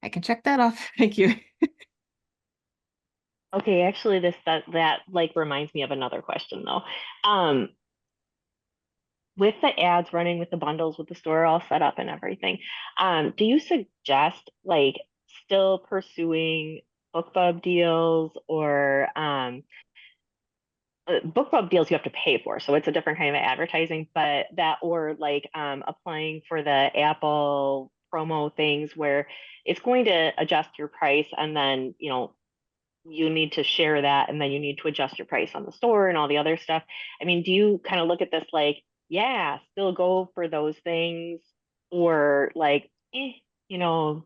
I can check that off. Thank you. Okay, actually, that like reminds me of another question though. Um, with the ads running, with the bundles, with the store all set up and everything, do you suggest like still pursuing BookBub deals, or BookBub deals you have to pay for, so it's a different kind of advertising, but that, or like applying for the Apple promo things where it's going to adjust your price, and then you need to share that, and then you need to adjust your price on the store and all the other stuff. I mean, do you kind of look at this like yeah, still go for those things, or like, you know,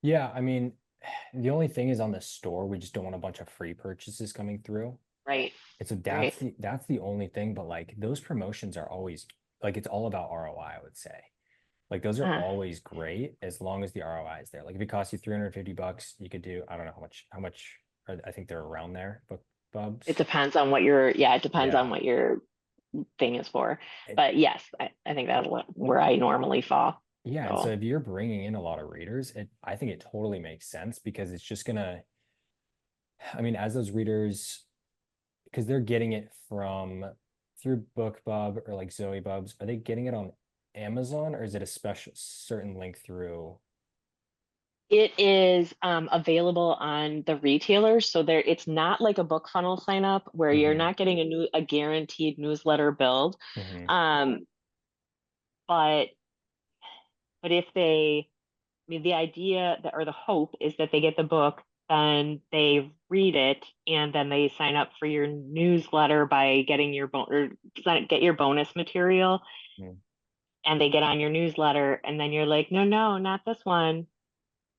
Yeah, I mean, the only thing is on the store, we just don't want a bunch of free purchases coming through. right, And so right. that's the only thing, but like those promotions are always like it's all about ROI, I would say. Like those are Uh, always great as long as the ROI is there. Like if it costs you $350, you could do, I don't know how much I think they're around there, book bubs. it depends on what your, yeah, it depends Yeah. on what your thing is for. It- But yes, I think that's where I normally fall. yeah. And so So if you're bringing in a lot of readers, I think it totally makes sense because it's just gonna, I mean, as those readers, because they're getting it from through BookBub or like Zoe Bubs, are they getting it on Amazon or is it a special certain link through? it is available on the retailers. So there, it's not like a book funnel sign up where you're Mhm, not getting a guaranteed newsletter build. mhm, Um, but if they, I mean, the idea that, or the hope is that they get the book, then they read it, and then they sign up for your newsletter by getting your or get your bonus material, mhm. and they get on your newsletter, and then you're like, no, no, not this one.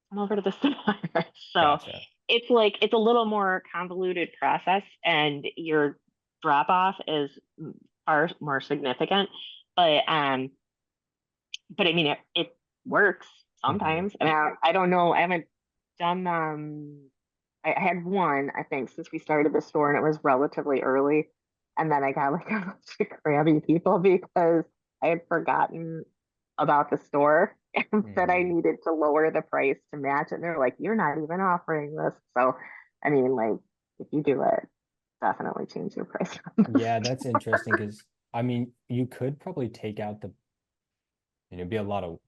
Come over to the supplier. So Gotcha. it's like it's a little more convoluted process, and your drop off is far more significant. But I mean it works Mhm, sometimes. And I don't know. I haven't done I had one, I think, since we started the store, and it was relatively early. And then I got like a bunch of crabby people because I had forgotten about the store and said I mhm. needed to lower the price to match it. And they're like, you're not even offering this. So, I mean, like, if you do it, definitely change your price. Yeah, that's interesting because I mean, you could probably take out it'd be a lot of, it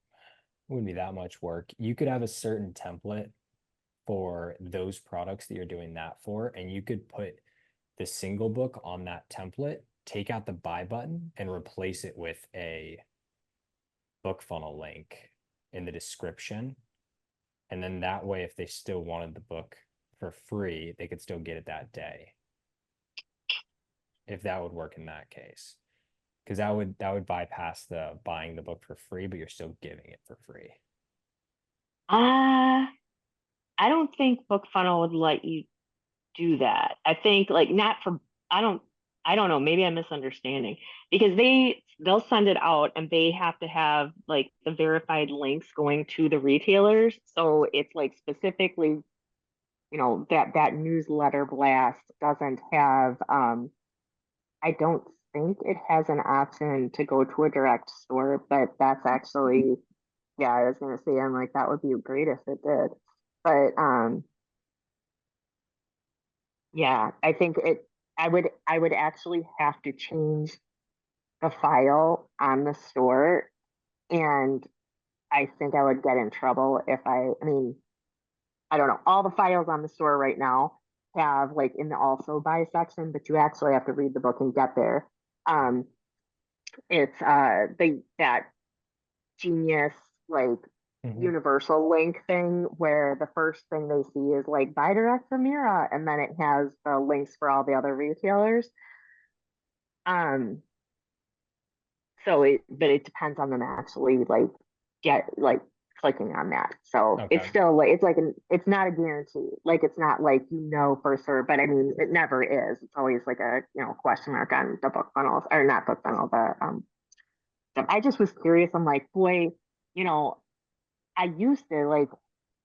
wouldn't be that much work. You could have a certain template for those products that you're doing that for, and you could put the single book on that template, take out the buy button, and replace it with a book funnel link in the description. And then that way, if they still wanted the book for free, they could still get it that day. If that would work in that case. Because that would bypass the buying the book for free, but you're still giving it for free. uh, I don't think BookFunnel would let you do that. I think like not for I don't I don't know, maybe I'm misunderstanding because they'll send it out and they have to have like the verified links going to the retailers. So it's like specifically, that newsletter blast doesn't have I don't think it has an option to go to a direct store, but that's actually, yeah, I was gonna say, I'm like that would be great if it did. But yeah, I think I would actually have to change the file on the store, and I think I would get in trouble if I mean, I don't know. All the files on the store right now have like in the also buy section, but you actually have to read the book and get there. Um, it's that genius like Mhm. universal link thing where the first thing they see is like buy direct from Mira, and then it has the links for all the other retailers. Um, but it depends on them actually like get like clicking on that. So it's Okay. still like it's not a guarantee. Like it's not like for sure, but I mean it never is. It's always like a question mark on the book funnels or not book funnel, I just was curious. I'm like, boy, you know, I used to like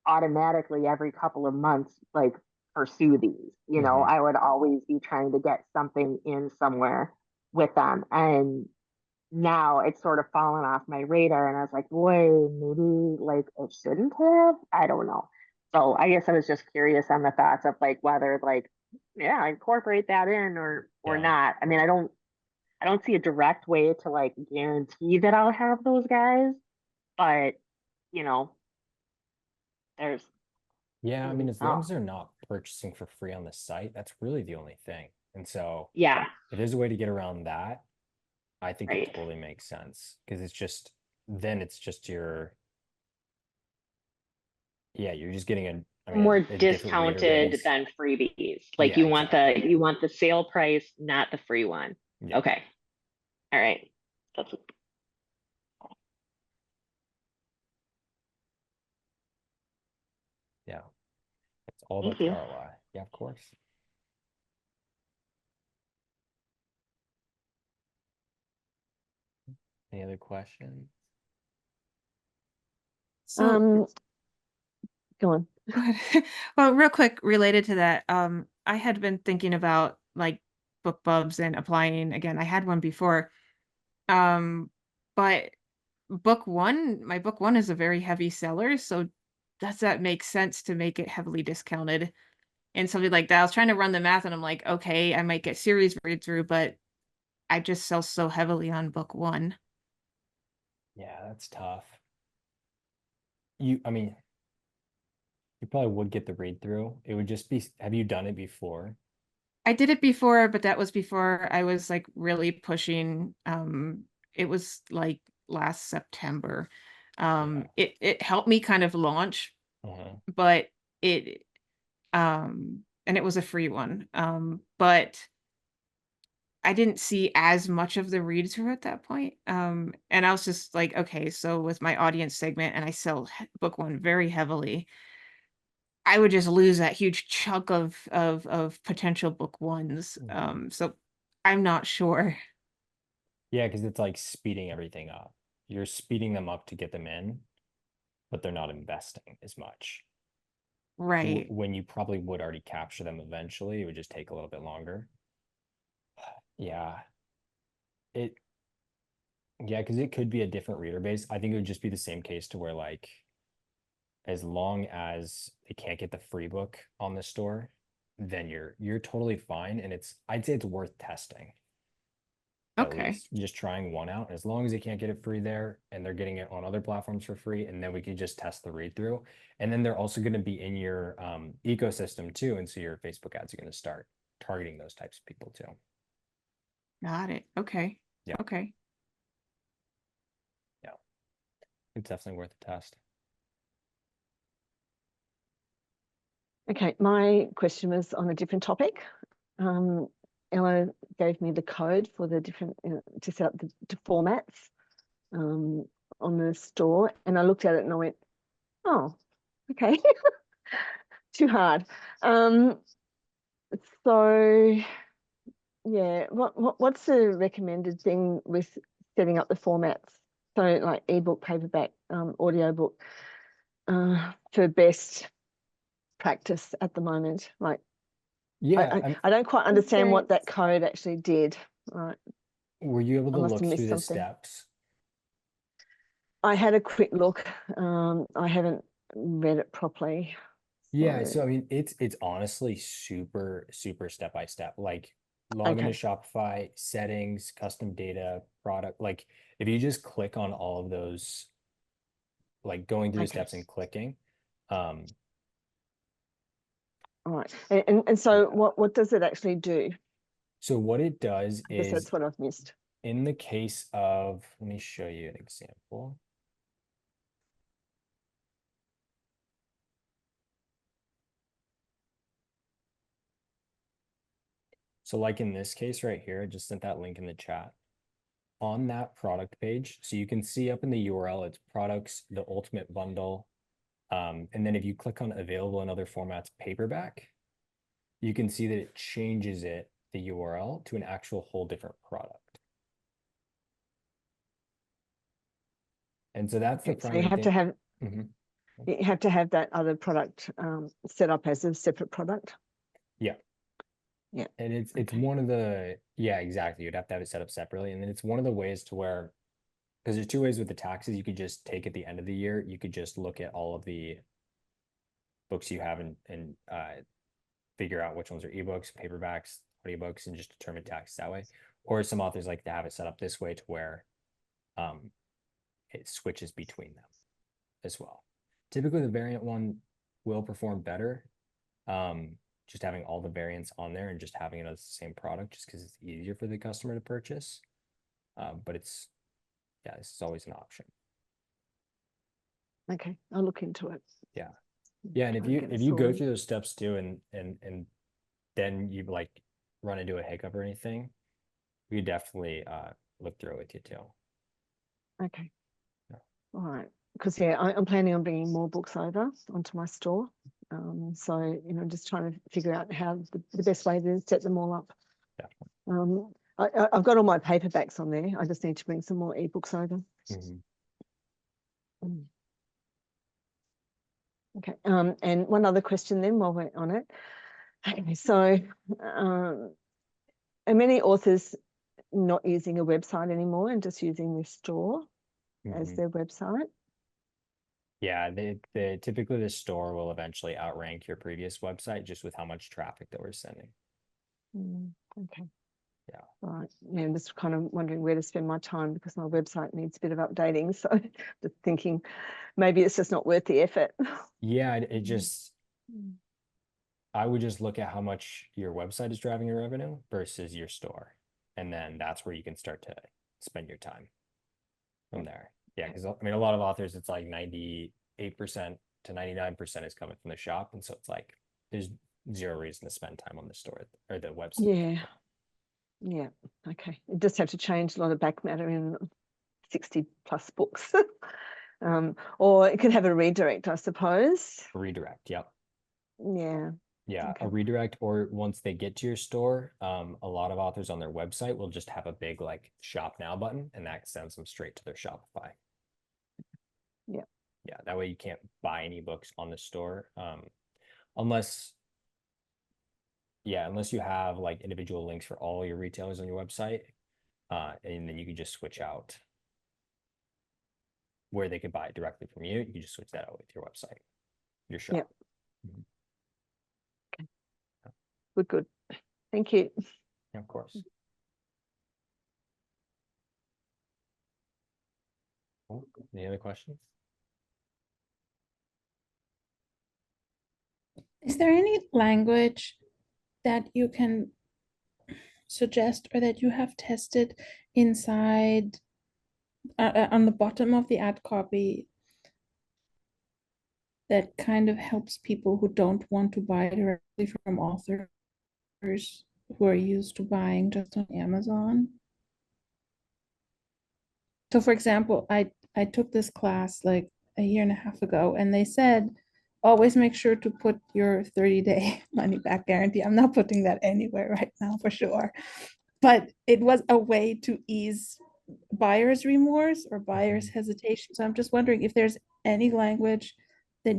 automatically every couple of months like pursue these. Mhm. I would always be trying to get something in somewhere with them. And now it's sort of fallen off my radar. And I was like, boy, maybe like it shouldn't have. I don't know. So I guess I was just curious on the thoughts of like whether like, yeah, incorporate that in or Yeah. not. I mean, I don't see a direct way to like guarantee that I'll have those guys, but you know, there's Yeah, I mean, as long oh as they're not purchasing for free on the site, that's really the only thing. And so yeah, if there's a way to get around that, I think it right. totally makes sense because then it's just you're just getting I mean, More a different reader discounted base. than freebies. Like Yeah, you want exactly. the sale price, not the free one. Yeah. Okay. All right. That's Yeah. It's all Thank about the you. ROI. Yeah, of course. Any other questions? So Go on. go ahead. Well, real quick, related to that, I had been thinking about like BookBubs and applying again. I had one before. But my book one is a very heavy seller, so does that make sense to make it heavily discounted and something like that? I was trying to run the math and I'm like, okay, I might get series read through, but I just sell so heavily on book one. Yeah, that's tough. I mean, you probably would get the read through. It would just be, have you done it before? I did it before, but that was before I was like really pushing. It was like last September. It helped me kind of launch, Uh-huh. but and it was a free one. But I didn't see as much of the read through at that point. And I was just like, okay, so with my audience segment, and I sell book one very heavily, I would just lose that huge chunk of potential book ones. So I'm not sure. Yeah, because it's like speeding everything up. You're speeding them up to get them in, but they're not investing as much. Right. When you probably would already capture them eventually, it would just take a little bit longer. Yeah. It Yeah, because it could be a different reader base. I think it would just be the same case to where like as long as they can't get the free book on the store, then you're totally fine. And I'd say it's worth testing. At Okay. least just trying one out. As long as they can't get it free there and they're getting it on other platforms for free, and then we could just test the read through. And then they're also going to be in your ecosystem too. And so your Facebook ads are going to start targeting those types of people too. Got it. Okay. Yeah. Okay. Yeah. It's definitely worth a test. Okay, my question was on a different topic. Ella gave me the code for the different to set up the formats on the store, and I looked at it and I went, "Oh, okay, too hard." So yeah, what's the recommended thing with setting up the formats? So like ebook, paperback, audiobook, for best practice at the moment. Like Yeah. I don't quite understand what that That's- code actually did. Right. Were you able I to must look have through missed the something. steps? I had a quick look. I haven't read it properly. Yeah, so I So, mean it's honestly super step by step. Like log into okay. Shopify, settings, custom data, product. Like if you just click on all of those, like going through the Okay. steps and clicking, um, All right. And so yeah. what does it actually do? So what it does I guess is that's what I've missed. in the case of, let me show you an example. So like in this case right here, I just sent that link in the chat. On that product page, so you can see up in the URL, it's products, the ultimate bundle. And then if you click on available in other formats paperback, you can see that it changes the URL to an actual whole different product. And so that's the Okay, so you primary have to thing. have Mhm. you have to have that other product set up as a separate product. Yeah. Yeah. And it's Okay. one of the, yeah, exactly. You'd have to have it set up separately. And then it's one of the ways to where, because there's two ways with the taxes, you could just take at the end of the year, you could just look at all of the books you have and figure out which ones are ebooks, paperbacks, audiobooks, and just determine taxes that way. Or some authors like to have it set up this way to where it switches between them as well. Typically, the variant one will perform better. Just having all the variants on there and just having it as the same product, just because it's easier for the customer to purchase. But it's, yeah, this is always an option. Okay, I'll look into it. Yeah. Yeah, and Try and get if it you go sorted. through those steps too, and then you like run into a hiccup or anything, we definitely look through it with you too. Okay. Yeah. All right. Because I'm planning on bringing more books over onto my store. So just trying to figure out how the best way to set them all up. Yeah. I've got all my paperbacks on there. I just need to bring some more ebooks over. Mm-hmm. Okay. And one other question then while we're on it. Okay, so are many authors not using a website anymore and just using this store as Mm-hmm. their website? Yeah, they typically the store will eventually outrank your previous website just with how much traffic that we're sending. Okay. Yeah. Right. Yeah, I'm just kind of wondering where to spend my time because my website needs a bit of updating. So just thinking maybe it's just not worth the effort. Yeah, it just I would just look at how much your website is driving your revenue versus your store. And then that's where you can start to spend your time from there. Yeah, because I mean, a lot of authors, it's like 98% to 99% is coming from the shop. And so it's like there's zero reason to spend time on the store or the website. Yeah. Yeah. Okay. You just have to change a lot of back matter in 60 plus books. Or it could have a redirect, I suppose. Redirect, yep. Yeah. Yeah, Okay. a redirect, or once they get to your store, a lot of authors on their website will just have a big like shop now button, and that sends them straight to their Shopify. Yeah. Yeah, that way you can't buy any books on the store, unless you have like individual links for all your retailers on your website, and then you can just switch out where they could buy it directly from you. You can just switch that out with your website, your shop. Yep. Mhm. Good. Thank you. Yeah, of course. Cool. Any other questions? Is there any language that you can suggest or that you have tested inside on the bottom of the ad copy that kind of helps people who don't want to buy directly from authors who are used to buying just on Amazon? So for example, I took this class like a year and a half ago, and they said always make sure to put your 30-day money back guarantee. I'm not putting that anywhere right now for sure. But it was a way to ease buyer's remorse or buyer's hesitation. So I'm just wondering if there's any language that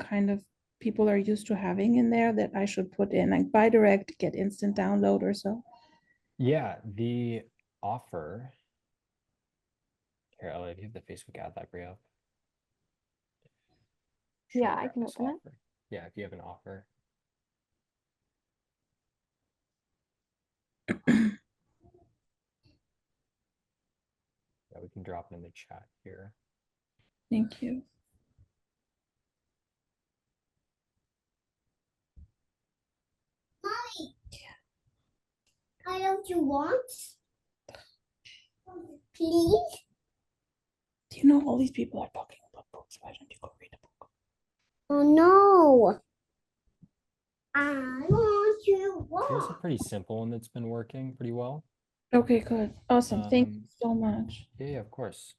kind of people are used to having in there that I should put in, like buy direct, get instant download or so. Yeah, the offer. Here, Elliot, do you have the Facebook ad library up? Yeah, I can open it. Offer. Yeah, if you have an offer. Yeah, we can drop it in the chat here. Thank you. Mommy. I don't you want? Please? Do you know all these people are talking about books? Why don't you go read a book? Oh no. I want you Here's a walk. pretty simple one that's been working pretty well. Okay, good. Awesome. Thank you so much. Yeah, of course.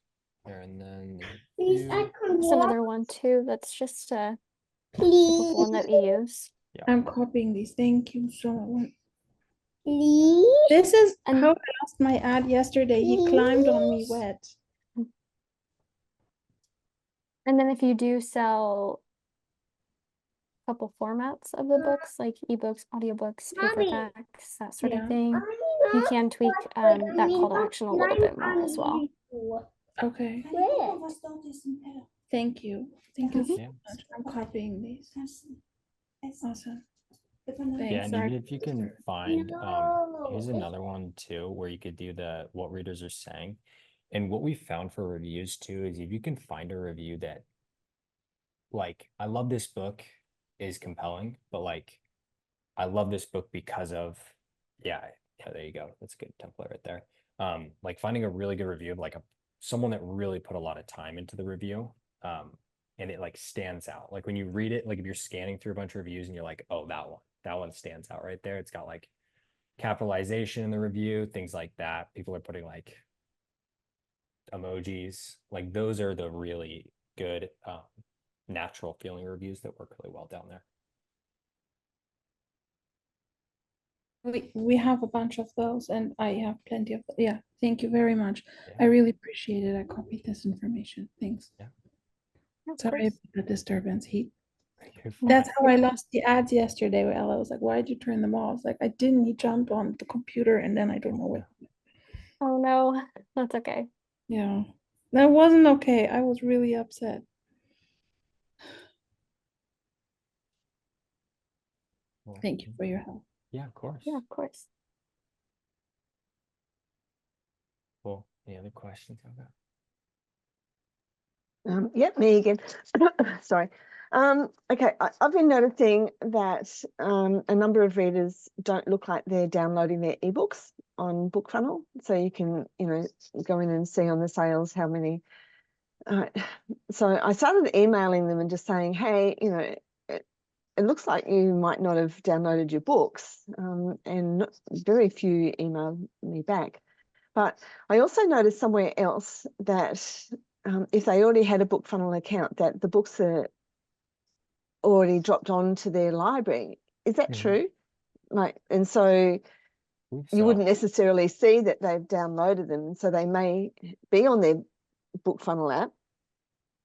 There, and then Please, I can There's walk. another one too. That's just a Please. one that we use. Yeah. I'm copying these. Thank you so much. Please. This is And- how I lost my ad yesterday. He climbed on me wet. And then if you do sell a couple formats of the books, like ebooks, audiobooks, Mommy. paperbacks, that sort Yeah. of thing, you can tweak that call to action a little bit more as well. Okay. Thank you. Thank you so Yeah. much. I'm copying these. Awesome. Yeah, Thanks. and Sorry. even if you can find, here's another one too, where you could do the what readers are saying. And what we found for reviews too is if you can find a review that like, I love this book is compelling, but like, I love this book because of, yeah, there you go. That's a good template right there. Like finding a really good review of like someone that really put a lot of time into the review. And it like stands out. Like when you read it, like if you're scanning through a bunch of reviews and you're like, oh, that one stands out right there. It's got like capitalization in the review, things like that. People are putting like emojis. Like those are the really good natural feeling reviews that work really well down there. We have a bunch of those, and I have plenty of yeah. Thank you very much. Yeah. I really appreciate it. I copied this information. Thanks. Yeah. Of Sorry course. about the disturbance. You're That's fine. how I lost the ads yesterday. Where Ella was like, "Why'd you turn them off?" Like, I didn't. He jumped on the computer, and then I don't know what. Oh no, that's okay. Yeah, that wasn't okay. I was really upset. Well, Thank you for your help. yeah, of course. Yeah, of course. Cool. Any other questions on that? Yep, me again. Sorry. Okay, I've been noticing that a number of readers don't look like they're downloading their ebooks on BookFunnel. So you can, go in and see on the sales how many. So I started emailing them and just saying, hey, it looks like you might not have downloaded your books, and very few emailed me back. But I also noticed somewhere else that if they already had a BookFunnel account, that the books are already dropped onto their library. Is that true? And so you wouldn't necessarily see that they've downloaded them. So they may be on their BookFunnel app.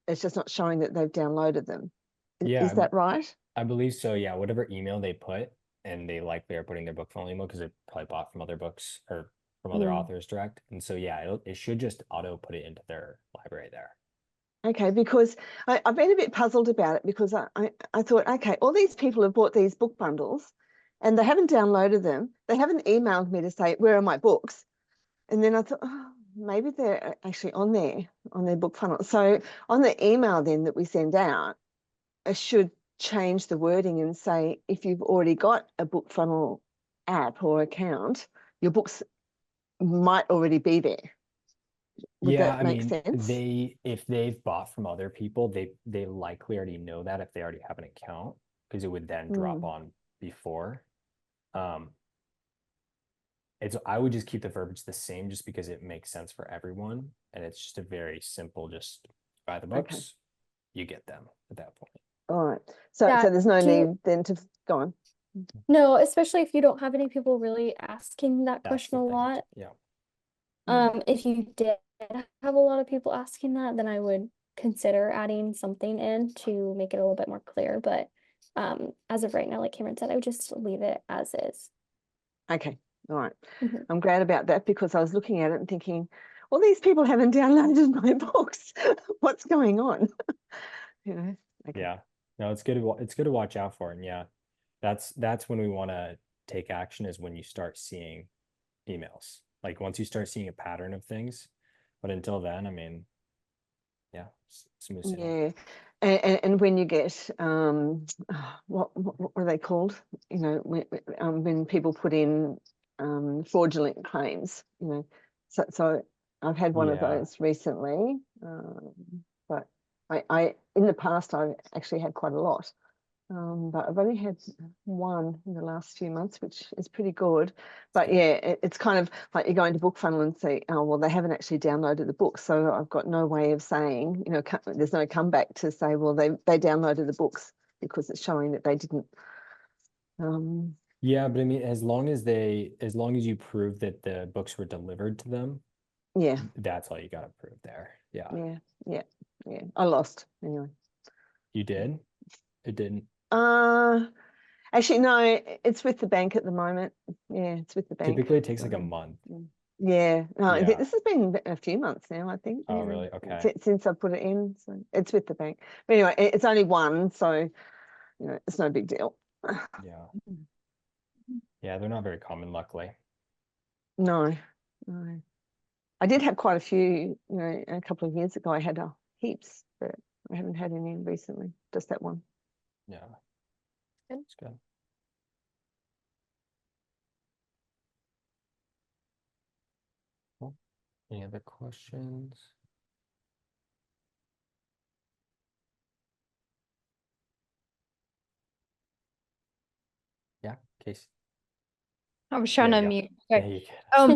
It's just not showing that they've downloaded them. Yeah, Is that right? I believe so. Yeah, whatever email they put, and they likely are putting their BookFunnel email because they probably bought from other books or from other authors direct. And so yeah, it should just auto put it into their library there. Okay, because I've been a bit puzzled about it, because I thought, okay, all these people have bought these book bundles and they haven't downloaded them. They haven't emailed me to say, where are my books? And then I thought, oh, maybe they're actually on their book funnel. So on the email then that we send out, I should change the wording and say, if you've already got a book funnel app or account, your books might already be there. Would Yeah, that I make mean, sense? if they've bought from other people, they likely already know that if they already have an account, because it would then drop on before. I would just keep the verbiage the same just because it makes sense for everyone, and it's just a very simple, just buy the books, you get them at that point. All right. So Yeah, there's no need then to go on. No, especially if you don't have any people really asking that That's question the a thing. lot. Yeah. If you did have a lot of people asking that, then I would consider adding something in to make it a little bit more clear. But as of right now, like Cameron said, I would just leave it as is. Okay. All right. Mhm. I'm glad about that, because I was looking at it and thinking, well, these people haven't downloaded my books. What's going on? Okay. Yeah. No, it's good to watch out for. And yeah, that's when we want to take action, is when you start seeing emails. Like once you start seeing a pattern of things. But until then, I mean, yeah, smooth sailing. Yeah. And when you get what are they called? When people put in fraudulent claims, So I've had one of those recently, but I in the past I actually had quite a lot. But I've only had one in the last few months, which is pretty good. But good. yeah, it's kind of like you go into BookFunnel and say, oh, well, they haven't actually downloaded the book. So I've got no way of saying, there's no comeback to say, well, they downloaded the books, because it's showing that they didn't. Yeah, but I mean, as long as you prove that the books were delivered to them, Yeah. that's all you got to prove there. Yeah. Yeah. I lost anyway. You did? It didn't. Actually, no, it's with the bank at the moment. Yeah, it's with the bank. Typically it takes like a month. Yeah, no, Yeah. this has been a few months now, I think. Oh, Yeah, really? Okay. Since I put it in, so it's with the bank. But anyway, it's only one, so it's no big deal. Yeah. Yeah, they're not very common, luckily. No. I did have quite a few, a couple of years ago. I had heaps, but I haven't had any recently. Just that one. Yeah. Good. It's good. Cool. Any other questions? Yeah, Casey. I was trying There to you go. mute. Yeah, Okay. you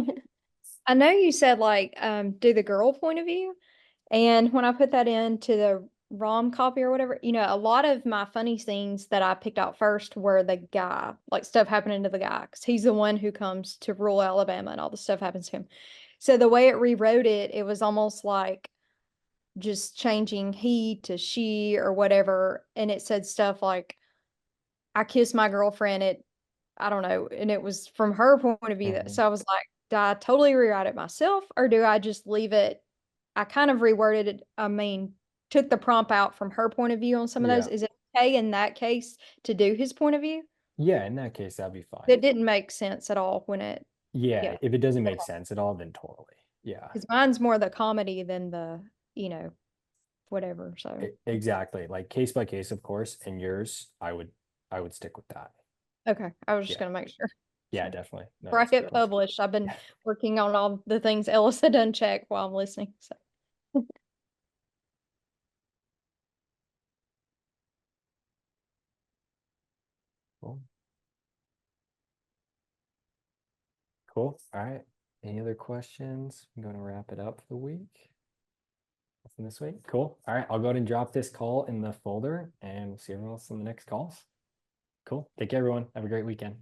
can. I know you said like do the girl point of view, and when I put that into the ROM copy or whatever, a lot of my funny scenes that I picked out first were the guy, like stuff happening to the guy, because he's the one who comes to rural Alabama and all the stuff happens to him. So the way it rewrote it, it was almost like just changing he to she or whatever, and it said stuff like I kissed my girlfriend at I don't know, and it was from her point of view. Mhm. So I was like, do I totally rewrite it myself or do I just leave it? I kind of reworded it. I mean, took the prompt out from her point of view on some of those. Yeah. Is it okay in that case to do his point of view? Yeah, in that case, that'd be fine. It didn't make sense at all when Yeah, if it doesn't make Okay. sense at all, then totally. Yeah. Because mine's more the comedy than the, whatever. So, Exactly. Like case by case, of course, and yours, I would stick with that. okay. I was just Yeah. going to make sure. Yeah, So, definitely. No, before I that's get good. published, I've been working on all the things Ellis had done check while I'm listening. So. Cool. Cool. All right. Any other questions? I'm going to wrap it up for the week. Nothing this week. Cool. All right. I'll go ahead and drop this call in the folder and we'll see everyone else on the next calls. Cool. Take care, everyone. Have a great weekend.